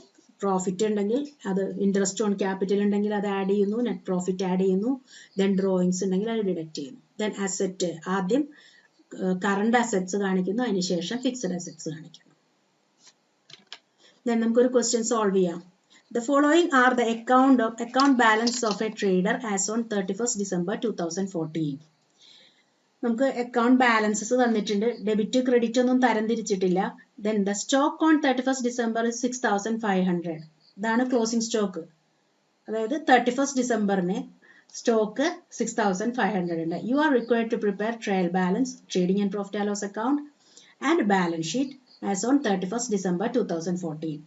പ്രോഫിറ്റ് ഉണ്ടെങ്കിൽ അത് ഇൻട്രസ്റ്റ് ഓൺ ക്യാപിറ്റൽ ഉണ്ടെങ്കിൽ അത് ആഡ് ചെയ്യുന്നു, നെറ്റ് പ്രോഫിറ്റ് ആഡ് ചെയ്യുന്നു, ദെൻ ഡ്രോയിങ്സ് ഉണ്ടെങ്കിൽ അത് ഡിഡക്ട് ചെയ്യുന്നു. ദെൻ അസറ്റ്, ആദ്യം കറണ്ട് അസറ്റ്സ് കാണിക്കുന്നു, അതിനുശേഷം ഫിക്സഡ് അസറ്റ്സ് കാണിക്കുന്നു. ദെൻ നമുക്കൊരു ക്വസ്റ്റ്യൻ സോൾവ് ചെയ്യാം. The following are the account balance of a trader as on 31st December 2014. നമുക്ക് അക്കൗണ്ട് ബാലൻസസ് തന്നിട്ടുണ്ട്, ഡെബിറ്റ് ക്രെഡിറ്റ് ഒന്നും തരംതിരിച്ചിട്ടില്ല. Then the stock on 31st December 6500. ഇതാണ് ക്ലോസിംഗ് സ്റ്റോക്ക്. അതായത് 31st Decemberന് സ്റ്റോക്ക് 6500 ഉണ്ട്. You are required to prepare trial balance, trading and profit and loss account and balance sheet as on 31st December 2014.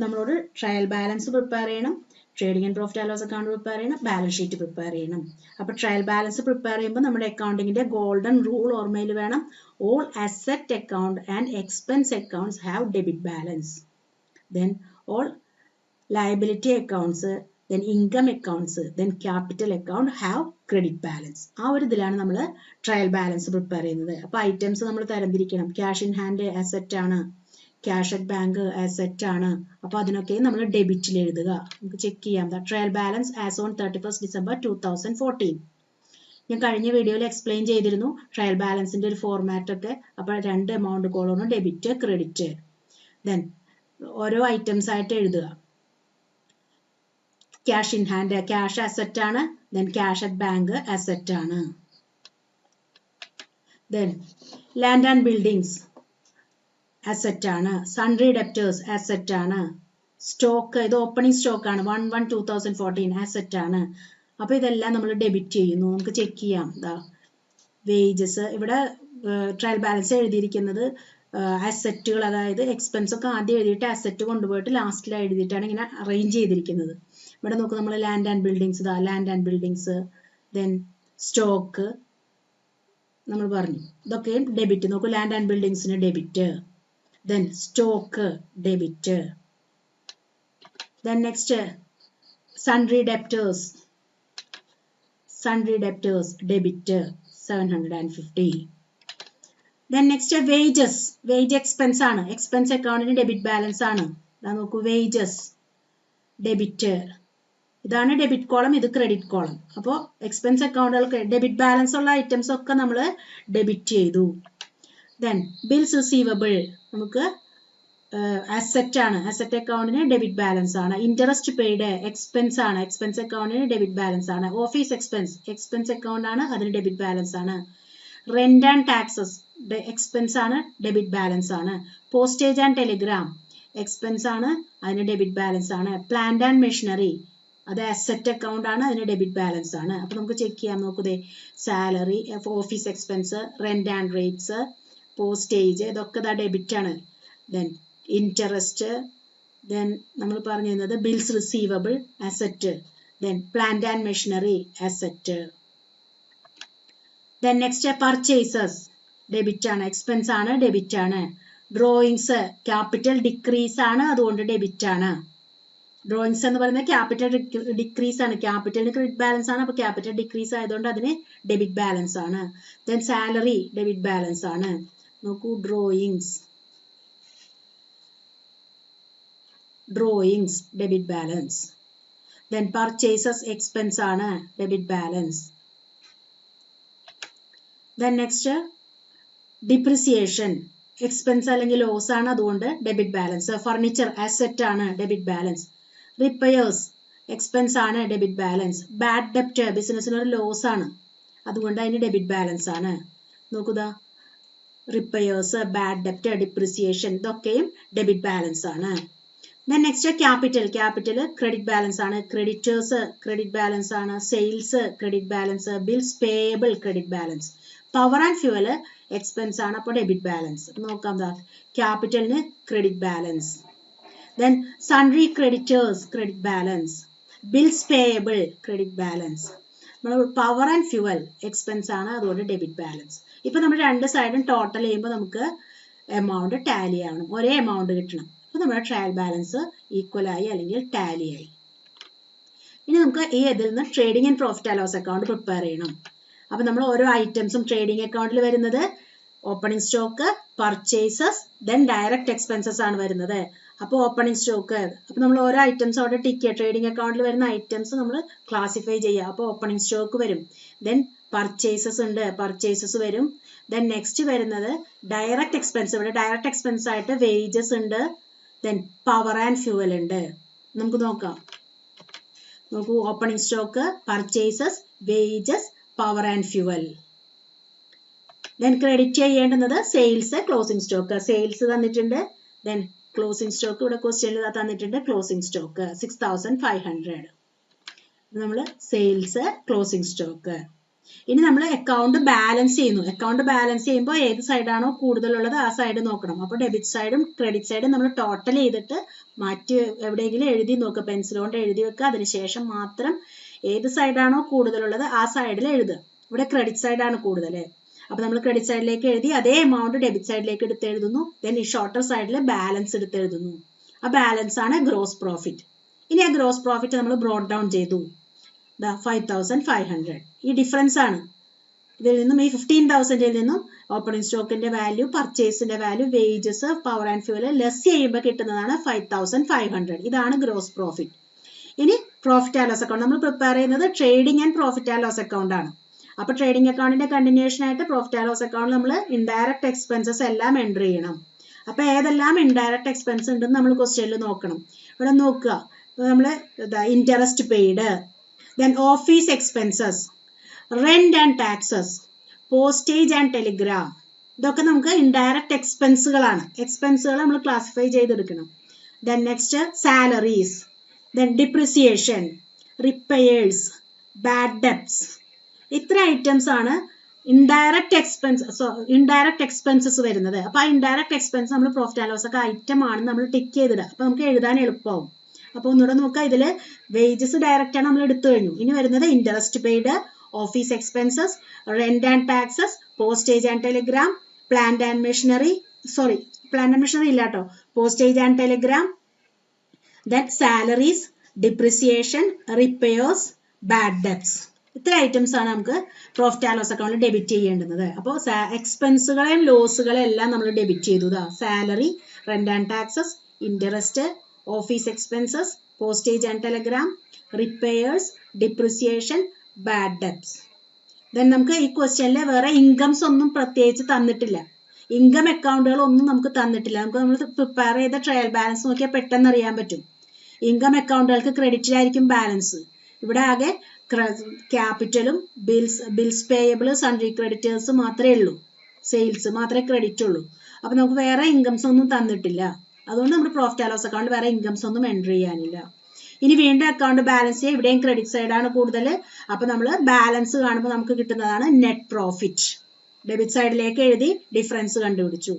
നമ്മളോട് trial balance prepare ചെയ്യണം, trading and profit and loss account prepare ചെയ്യണം, balance sheet prepare ചെയ്യണം. അപ്പോൾ trial balance prepare ചെയ്യുമ്പോൾ നമ്മുടെ അക്കൗണ്ടിങ്ങിന്റെ golden rule ഓർമ്മയിൽ വേണം. All asset account and expense accounts have debit balance. Then all liability accounts, then income accounts, then capital account have credit balance. ആ ഒരു ഇതിലാണ് നമ്മൾ ട്രയൽ ബാലൻസ് പ്രിപ്പയർ ചെയ്യുന്നത്. അപ്പോൾ ഐറ്റംസ് നമ്മൾ തരംതിരിക്കണം. ക്യാഷ് ഇൻ ഹാൻഡ് അസറ്റ് ആണ്, ക്യാഷ് അറ്റ് ബാങ്ക് അസറ്റ് ആണ്. അപ്പോൾ അതിനൊക്കെ നമ്മൾ ഡെബിറ്റിൽ എഴുതുക. നമുക്ക് ചെക്ക് ചെയ്യാം. Trial balance as on 31st December 2014. ഞാൻ കഴിഞ്ഞ വീഡിയോയിൽ എക്സ്പ്ലെയിൻ ചെയ്തിരുന്നു ട്രയൽ ബാലൻസിന്റെ ഒരു ഫോർമാറ്റ് ഒക്കെ. അപ്പോൾ 2 എമൗണ്ട് കോളമാണ്, ഡെബിറ്റ് ക്രെഡിറ്റ്. ദെൻ ഓരോ ഐറ്റംസ് ആയിട്ട് എഴുതുക. Cash in hand cash asset ആണ്, then cash at bank asset ആണ്. Then land and buildings asset ആണ്, സൺട്രി ഡെപ്റ്റേഴ്സ് അസറ്റ് ആണ്, സ്റ്റോക്ക് ഇത് ഓപ്പണിംഗ് സ്റ്റോക്ക് ആണ് 1/1/2014 അസറ്റ് ആണ്. അപ്പൊ ഇതെല്ലാം നമ്മൾ ഡെബിറ്റ് ചെയ്യുന്നു. നമുക്ക് ചെക്ക് ചെയ്യാം. വേജസ് ഇവിടെ ട്രയൽ ബാലൻസ് എഴുതിയിരിക്കുന്നത് അസറ്റുകൾ, അതായത് എക്സ്പെൻസ് ഒക്കെ ആദ്യം എഴുതിയിട്ട് അസറ്റ് കൊണ്ടുപോയിട്ട് ലാസ്റ്റിൽ എഴുതിയിട്ടാണ് ഇങ്ങനെ അറേഞ്ച് ചെയ്തിരിക്കുന്നത്. ഇവിടെ നോക്കൂ, നമ്മൾ land and buildings, land and buildings, then stock നമ്മൾ പറഞ്ഞു, ഇതൊക്കെയും ഡെബിറ്റ്. നോക്കൂ, ലാൻഡ് ആൻഡ് ബിൽഡിങ്സിന് debit, then stock debit, then next sundry debtors debit 750. then next wage expense ആണ്, expense account ഡെബിറ്റ് ബാലൻസ് ആണ്. ഇതാ നോക്കൂ, wages ഡെബിറ്റ്, ഇതാണ് ഡെബിറ്റ് കോളം, ഇത് ക്രെഡിറ്റ് കോളം. അപ്പോൾ എക്സ്പെൻസ് അക്കൗണ്ടുകൾക്ക് ഡെബിറ്റ് ബാലൻസ് ഉള്ള ഐറ്റംസ് ഒക്കെ നമ്മൾ ഡെബിറ്റ് ചെയ്തു. ദെൻ ബിൽസ് റിസീവബിൾ നമുക്ക് അസറ്റ് ആണ്, അസറ്റ് അക്കൗണ്ടിന് ഡെബിറ്റ് ബാലൻസ് ആണ്. ഇൻട്രസ്റ്റ് പെയ്ഡ് എക്സ്പെൻസ് ആണ്, എക്സ്പെൻസ് അക്കൗണ്ടിന് ഡെബിറ്റ് ബാലൻസ് ആണ്. ഓഫീസ് എക്സ്പെൻസ് അക്കൗണ്ട് ആണ്, അതിന് ഡെബിറ്റ് ബാലൻസ് ആണ്. റെന്റ് ആൻഡ് ടാക്സസ് എക്സ്പെൻസ് ആണ്, ഡെബിറ്റ് ബാലൻസ് ആണ്. പോസ്റ്റേജ് ആൻഡ് ടെലിഗ്രാം എക്സ്പെൻസ് ആണ്, അതിന് ഡെബിറ്റ് ബാലൻസ് ആണ്. പ്ലാന്റ് ആൻഡ് മെഷീനറി അത് അസറ്റ് അക്കൗണ്ട് ആണ്, അതിന് ഡെബിറ്റ് ബാലൻസ് ആണ്. അപ്പൊ നമുക്ക് ചെക്ക് ചെയ്യാം. നോക്കൂ, salary, office expense, rent and rates, postage, ഇതൊക്കെ ഡെബിറ്റ് ആണ്. ദെൻ ഇൻട്രസ്റ്റ്, ദെൻ നമ്മൾ പറഞ്ഞിരുന്നത് bills receivable asset, then plant and machinery asset. Then next purchases debit ആണ്, എക്സ്പെൻസ് ആണ്, ഡെബിറ്റ് ആണ്. ഡ്രോയിങ്സ് ക്യാപിറ്റൽ ഡിക്രീസ് ആണ്, അതുകൊണ്ട് ഡെബിറ്റ് ആണ്. ഡ്രോയിങ്സ് എന്ന് പറയുന്നത് ക്യാപിറ്റൽ ഡിക്രീസ് ആണ്, ക്യാപിറ്റലിന് ക്രെഡിറ്റ് ബാലൻസ് ആണ്, അപ്പോൾ ക്യാപിറ്റൽ ഡിക്രീസ് ആയതുകൊണ്ട് അതിന് ഡെബിറ്റ് ബാലൻസ് ആണ്. ദെൻ സാലറി ഡെബിറ്റ് ബാലൻസ് ആണ്. നോക്കൂ, drawings debit balance. Then purchases expense ആണ്, debit balance. Then next depreciation expense അല്ലെങ്കിൽ ലോസ് ആണ്, അതുകൊണ്ട് ഡെബിറ്റ് ബാലൻസ്. ഫർണിച്ചർ അസറ്റ് ആണ്, ഡെബിറ്റ് ബാലൻസ്. റിപ്പയേഴ്സ് എക്സ്പെൻസ് ആണ്, ഡെബിറ്റ് ബാലൻസ്. ബാഡ് ഡെപ്റ്റ് ബിസിനസ്സിന് ഒരു ലോസ് ആണ്, അതുകൊണ്ട് അതിന് ഡെബിറ്റ് ബാലൻസ് ആണ്. നോക്കുക, റിപ്പയേഴ്സ്, ബാഡ് ഡെപ്റ്റ്, ഡിപ്രിസിയേഷൻ ഇതൊക്കെയും ഡെബിറ്റ് ബാലൻസ് ആണ്. Then next capital credit balance ആണ്. ക്രെഡിറ്റേഴ്സ് ക്രെഡിറ്റ് ബാലൻസ് ആണ്. Sales credit balance. Bills payable credit balance. Power and fuel expense ആണ്, അപ്പോൾ ഡെബിറ്റ് ബാലൻസ്. നോക്കാം, ക്യാപിറ്റലിന് credit balance. Then sundry creditors credit balance. Bills payable credit balance. നമ്മൾ power and fuel expense ആണ്, അതുകൊണ്ട് debit balance. ഇപ്പൊ നമ്മൾ രണ്ട് സൈഡും ടോട്ടൽ ചെയ്യുമ്പോൾ നമുക്ക് എമൗണ്ട് ടാലി ആവണം, ഒരേ എമൗണ്ട് കിട്ടണം. അപ്പോൾ നമ്മുടെ ട്രയൽ ബാലൻസ് ഈക്വൽ ആയി അല്ലെങ്കിൽ ടാലി ആയി. ഇനി നമുക്ക് ഈ ഇതിൽ നിന്ന് trading and profit and loss account prepare ചെയ്യണം. അപ്പോൾ നമ്മൾ ഓരോ ഐറ്റംസും ട്രേഡിംഗ് അക്കൗണ്ടിൽ വരുന്നത് opening stock, purchases, then direct expenses ആണ് വരുന്നത്. അപ്പോൾ ഓപ്പണിംഗ് സ്റ്റോക്ക്, അപ്പോൾ നമ്മൾ ഓരോ ഐറ്റംസ് അവിടെ ടിക്ക് ചെയ്യുക. ട്രേഡിംഗ് അക്കൗണ്ടിൽ വരുന്ന ഐറ്റംസ് നമ്മൾ ക്ലാസിഫൈ ചെയ്യുക. അപ്പോൾ ഓപ്പണിംഗ് സ്റ്റോക്ക് വരും. ദെൻ പർച്ചേസസ് ഉണ്ട്, പർച്ചേസസ് വരും. ദെൻ നെക്സ്റ്റ് വരുന്നത് ഡയറക്റ്റ് എക്സ്പെൻസ്. ഇവിടെ ഡയറക്റ്റ് എക്സ്പെൻസ് ആയിട്ട് വേജസ് ഉണ്ട്, ദെൻ പവർ ആൻഡ് ഫ്യൂവൽ ഉണ്ട്. നമുക്ക് നോക്കാം. നോക്കൂ, opening stock, purchases, wages, power and fuel. Then credit ചെയ്യേണ്ടുന്നത് സെയിൽസ്, ക്ലോസിംഗ് സ്റ്റോക്ക്. സെയിൽസ് തന്നിട്ടുണ്ട്, ദെൻ ക്ലോസിംഗ് സ്റ്റോക്ക് ഇവിടെ ക്വസ്റ്റ്യനിൽ തന്നിട്ടുണ്ട്. Closing stock 6500. നമ്മൾ സെയിൽസ്, ക്ലോസിംഗ് സ്റ്റോക്ക്. ഇനി നമ്മൾ അക്കൗണ്ട് ബാലൻസ് ചെയ്യുന്നു. അക്കൗണ്ട് ബാലൻസ് ചെയ്യുമ്പോൾ ഏത് സൈഡാണോ കൂടുതലുള്ളത് ആ സൈഡ് നോക്കണം. അപ്പോൾ ഡെബിറ്റ് സൈഡും ക്രെഡിറ്റ് സൈഡും നമ്മൾ ടോട്ടൽ ചെയ്തിട്ട് മാറ്റി എവിടെയെങ്കിലും എഴുതി നോക്കുക. പെൻസിൽ കൊണ്ട് എഴുതി വെക്കുക. അതിനുശേഷം മാത്രം ഏത് സൈഡാണോ കൂടുതലുള്ളത് ആ സൈഡിൽ എഴുതുക. ഇവിടെ ക്രെഡിറ്റ് സൈഡാണ് കൂടുതൽ. അപ്പോൾ നമ്മൾ ക്രെഡിറ്റ് സൈഡിലേക്ക് എഴുതി അതേ എമൗണ്ട് ഡെബിറ്റ് സൈഡിലേക്ക് എടുത്ത് എഴുതുന്നു. ദെൻ ഈ ഷോർട്ടർ സൈഡിൽ ബാലൻസ് എടുത്ത് എഴുതുന്നു. ആ ബാലൻസ് ആണ് ഗ്രോസ് പ്രോഫിറ്റ്. ഇനി ആ ഗ്രോസ് പ്രോഫിറ്റ് നമ്മൾ ബ്രോട്ട് ഡൗൺ ചെയ്തു. 5500. ഈ ഡിഫറൻസ് ആണ്. ഇതിൽ നിന്നും ഈ 15,000ൽ നിന്നും ഓപ്പണിംഗ് സ്റ്റോക്കിന്റെ വാല്യൂ, പർച്ചേസിന്റെ value, wages, power and fuel less ചെയ്യുമ്പോൾ കിട്ടുന്നതാണ് 5500. ഇതാണ് ഗ്രോസ് പ്രോഫിറ്റ്. ഇനി പ്രോഫിറ്റ് ആൻഡ് ലോസ് അക്കൗണ്ട് നമ്മൾ പ്രിപ്പയർ ചെയ്യുന്നത് trading and profit and loss account ആണ്. അപ്പോൾ ട്രേഡിംഗ് അക്കൗണ്ടിന്റെ കണ്ടിന്യൂഷൻ ആയിട്ട് പ്രോഫിറ്റ് ആൻഡ് ലോസ് അക്കൗണ്ട് നമ്മൾ ഇൻഡയറക്റ്റ് എക്സ്പെൻസസ് എല്ലാം എൻട്രി ചെയ്യണം. അപ്പോൾ ഏതെല്ലാം ഇൻഡയറക്റ്റ് എക്സ്പെൻസ് ഉണ്ടെന്ന് നമ്മൾ ക്വസ്റ്റ്യനിൽ നോക്കണം. ഇവിടെ നോക്കുക, നമ്മൾ interest paid, then office expenses, rent and taxes, postage and telegram. ഇതൊക്കെ നമുക്ക് ഇൻഡയറക്റ്റ് എക്സ്പെൻസുകളാണ്. എക്സ്പെൻസുകൾ നമ്മൾ ക്ലാസിഫൈ ചെയ്തെടുക്കണം. then next salaries, then depreciation, repairs, bad debts. ഇത്ര ഐറ്റംസ് ആണ് ഇൻഡയറക്റ്റ് എക്സ്പെൻസസ് വരുന്നത്. അപ്പോൾ ആ ഇൻഡയറക്റ്റ് എക്സ്പെൻസ് നമ്മൾ പ്രോഫിറ്റ് ആൻഡ് ലോസ് ഒക്കെ ഐറ്റം ആണ് നമ്മൾ ടിക്ക് ചെയ്തിടുക. അപ്പോൾ നമുക്ക് എഴുതാൻ എളുപ്പമാവും. അപ്പോൾ ഒന്നുകൂടെ നോക്കുക, ഇതിൽ വേജസ് ഡയറക്റ്റ് ആണ് നമ്മൾ എടുത്തു കഴിഞ്ഞു. ഇനി വരുന്നത് interest paid, office expenses, rent and taxes, postage and telegram, plant and machinery ഇല്ല കേട്ടോ, postage and telegram, then salaries, depreciation, repairs, bad debts. ഇത്ര ഐറ്റംസ് ആണ് നമുക്ക് പ്രോഫിറ്റ് ആൻഡ് ലോസ് അക്കൗണ്ടിൽ ഡെബിറ്റ് ചെയ്യേണ്ടുന്നത്. അപ്പോൾ എക്സ്പെൻസുകളെയും ലോസുകളെയും എല്ലാം നമ്മൾ ഡെബിറ്റ് ചെയ്തു. Salary, rent and taxes, interest, office expenses, postage and telegram, repairs, depreciation, bad debts. Then നമുക്ക് ഈ ക്വസ്റ്റ്യനിൽ വേറെ ഇൻകംസ് ഒന്നും പ്രത്യേകിച്ച് തന്നിട്ടില്ല. ഇൻകം അക്കൗണ്ടുകൾ ഒന്നും നമുക്ക് തന്നിട്ടില്ല. നമ്മൾ പ്രിപ്പയർ ചെയ്ത ട്രയൽ ബാലൻസ് നോക്കിയാൽ പെട്ടെന്ന് അറിയാൻ പറ്റും. ഇൻകം അക്കൗണ്ടുകൾക്ക് ക്രെഡിറ്റിലായിരിക്കും ബാലൻസ്. ഇവിടെ ആകെ ക്യാപിറ്റലും ബിൽസ് പേയബിൾ, സൺട്രി ക്രെഡിറ്റേഴ്സ് മാത്രമേ ഉള്ളൂ. സെയിൽസ് മാത്രമേ ക്രെഡിറ്റ് ഉള്ളൂ. അപ്പോൾ നമുക്ക് വേറെ ഇൻകംസ് ഒന്നും തന്നിട്ടില്ല. അതുകൊണ്ട് നമ്മുടെ പ്രോഫിറ്റ് ആൻഡ് ലോസ് അക്കൗണ്ട് വേറെ ഇൻകംസ് ഒന്നും എൻട്രി ചെയ്യാനില്ല. ഇനി വീണ്ടും അക്കൗണ്ട് ബാലൻസ് ചെയ്യുക. ഇവിടെയും ക്രെഡിറ്റ് സൈഡാണ് കൂടുതൽ. അപ്പോൾ നമ്മൾ ബാലൻസ് കാണുമ്പോൾ നമുക്ക് കിട്ടുന്നതാണ് നെറ്റ് പ്രോഫിറ്റ്. ഡെബിറ്റ് സൈഡിലേക്ക് എഴുതി ഡിഫറൻസ് കണ്ടുപിടിച്ചു.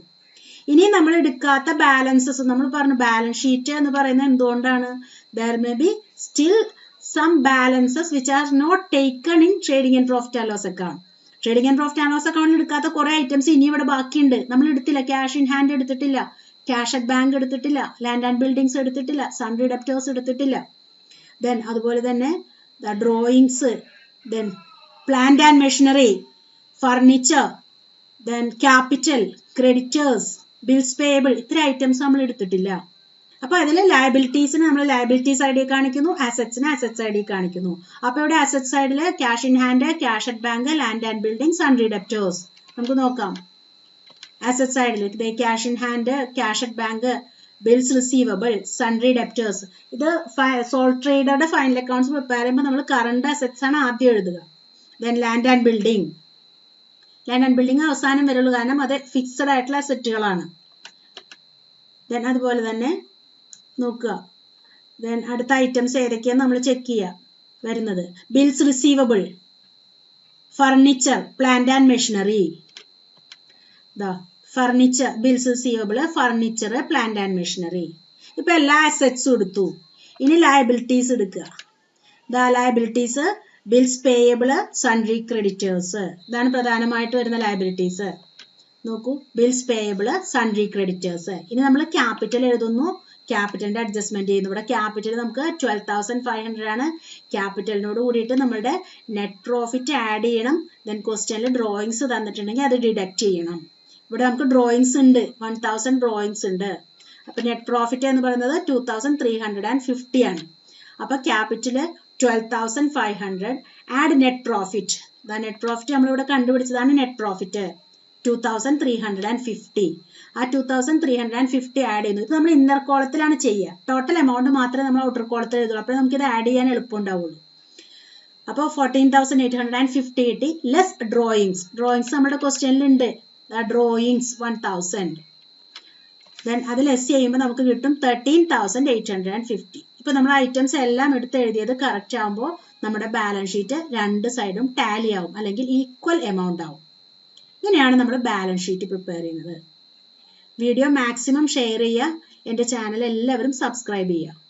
ഇനി നമ്മൾ എടുക്കാത്ത ബാലൻസസ്, നമ്മൾ പറഞ്ഞു ബാലൻസ് ഷീറ്റ് എന്ന് പറയുന്നത് എന്തുകൊണ്ടാണ്? There may be still some balances which are not taken in trading and profit and loss account. Trading and profit and loss അക്കൗണ്ടിൽ എടുക്കാത്ത കുറെ ഐറ്റംസ് ഇനി ഇവിടെ ബാക്കിയുണ്ട്. നമ്മൾ എടുത്തില്ല. ക്യാഷ് ഇൻ ഹാൻഡ് എടുത്തിട്ടില്ല, ക്യാഷ് അറ്റ് ബാങ്ക് എടുത്തിട്ടില്ല, ലാൻഡ് ആൻഡ് ബിൽഡിങ്സ് എടുത്തിട്ടില്ല, സൺട്രി ഡെപ്റ്റേഴ്സ് എടുത്തിട്ടില്ല. ദെൻ അതുപോലെ തന്നെ drawings, then plant and machinery, furniture, then capital, creditors, bills payable, ഇത്ര ഐറ്റംസ് നമ്മൾ എടുത്തിട്ടില്ല. അപ്പോൾ അതിൽ ലയബിലിറ്റീസിന് നമ്മൾ ലയബിലിറ്റി സൈഡിൽ കാണിക്കുന്നു, അസറ്റ്സിന് അസറ്റ് സൈഡിൽ കാണിക്കുന്നു. അപ്പോൾ ഇവിടെ അസറ്റ് സൈഡിൽ cash in hand, cash at bank, land and building, sundry debtors. നമുക്ക് നോക്കാം. അസറ്റ് സൈഡിൽ cash in hand, cash at bank, bills receivable, sundry debtors. ഇത് സോൾ ട്രേഡറുടെ ഫൈനൽ അക്കൗണ്ട്സ് പ്രിപ്പയർ ചെയ്യുമ്പോൾ നമ്മൾ കറണ്ട് അസറ്റ്സ് ആണ് ആദ്യം എഴുതുക. ദെൻ ലാൻഡ് ആൻഡ് ബിൽഡിംഗ് അവസാനം വരുള്ളൂ, കാരണം അത് ഫിക്സഡ് ആയിട്ടുള്ള അസറ്റുകളാണ്. ദെൻ അതുപോലെ തന്നെ നോക്കുക. ദെൻ അടുത്ത ഐറ്റംസ് ഏതൊക്കെയാന്ന് നമ്മൾ ചെക്ക് ചെയ്യുക. വരുന്നത് bills receivable, furniture, plant and machinery. Furniture, bills receivable, furniture, plant and machinery. ഇപ്പൊ എല്ലാ അസറ്റ്സും എടുത്തു. ഇനി ലയബിലിറ്റീസ് എടുക്കുക. Liabilities bills payable, sundry creditors. ഇതാണ് പ്രധാനമായിട്ട് വരുന്ന ലയബിലിറ്റീസ്. നോക്കൂ, ബിൽസ് പേയബിൾ, സൺട്രി ക്രെഡിറ്റേഴ്സ്. ഇനി നമ്മൾ ക്യാപിറ്റൽ എഴുതുന്നു. ക്യാപിറ്റലിന്റെ അഡ്ജസ്റ്റ്മെന്റ് ചെയ്യുന്നു. ഇവിടെ ക്യാപിറ്റൽ നമുക്ക് 12,500 ആണ്. ക്യാപിറ്റലിനോട് കൂടിയിട്ട് നമ്മുടെ നെറ്റ് പ്രോഫിറ്റ് ആഡ് ചെയ്യണം. ദെൻ ക്വസ്റ്റ്യനിൽ ഡ്രോയിങ്സ് തന്നിട്ടുണ്ടെങ്കിൽ അത് ഡിഡക്ട് ചെയ്യണം. ഇവിടെ നമുക്ക് ഡ്രോയിങ്സ് ഉണ്ട്, 1000 ഡ്രോയിങ്സ് ഉണ്ട്. അപ്പൊ നെറ്റ് പ്രോഫിറ്റ് എന്ന് പറയുന്നത് 2350 ആണ്. അപ്പൊ capital 12,500 add net profit. Net profit നമ്മളിവിടെ കണ്ടുപിടിച്ചതാണ് നെറ്റ് പ്രോഫിറ്റ് 2350. ആ 2350 ആഡ് ചെയ്യുന്നു. ഇത് നമ്മൾ ഇന്നർ കോളത്തിലാണ് ചെയ്യുക. ടോട്ടൽ എമൗണ്ട് മാത്രമേ നമ്മൾ ഔട്ടർ കോളത്തിൽ എഴുതുള്ളൂ. അപ്പോൾ നമുക്ക് ഇത് ആഡ് ചെയ്യാൻ എളുപ്പം ഉണ്ടാവുള്ളൂ. അപ്പോൾ 14,850 കിട്ടി. Less drawings. ഡ്രോയിങ്സ് നമ്മുടെ ക്വസ്റ്റ്യനിൽ ഉണ്ട്. ഡ്രോയിങ്സ് 1000. ദെൻ അത് ലെസ് ചെയ്യുമ്പോൾ നമുക്ക് കിട്ടും 13,850. ഇപ്പൊ നമ്മൾ ഐറ്റംസ് എല്ലാം എടുത്ത് എഴുതിയത് കറക്റ്റ് ആകുമ്പോൾ നമ്മുടെ ബാലൻസ് ഷീറ്റ് രണ്ട് സൈഡും ടാലി ആവും, അല്ലെങ്കിൽ ഈക്വൽ എമൗണ്ട് ആവും. ഇങ്ങനെയാണ് നമ്മൾ ബാലൻസ് ഷീറ്റ് പ്രിപ്പയർ ചെയ്യുന്നത്. വീഡിയോ മാക്സിമം ഷെയർ ചെയ്യുക. എൻ്റെ ചാനൽ എല്ലാവരും സബ്സ്ക്രൈബ് ചെയ്യുക.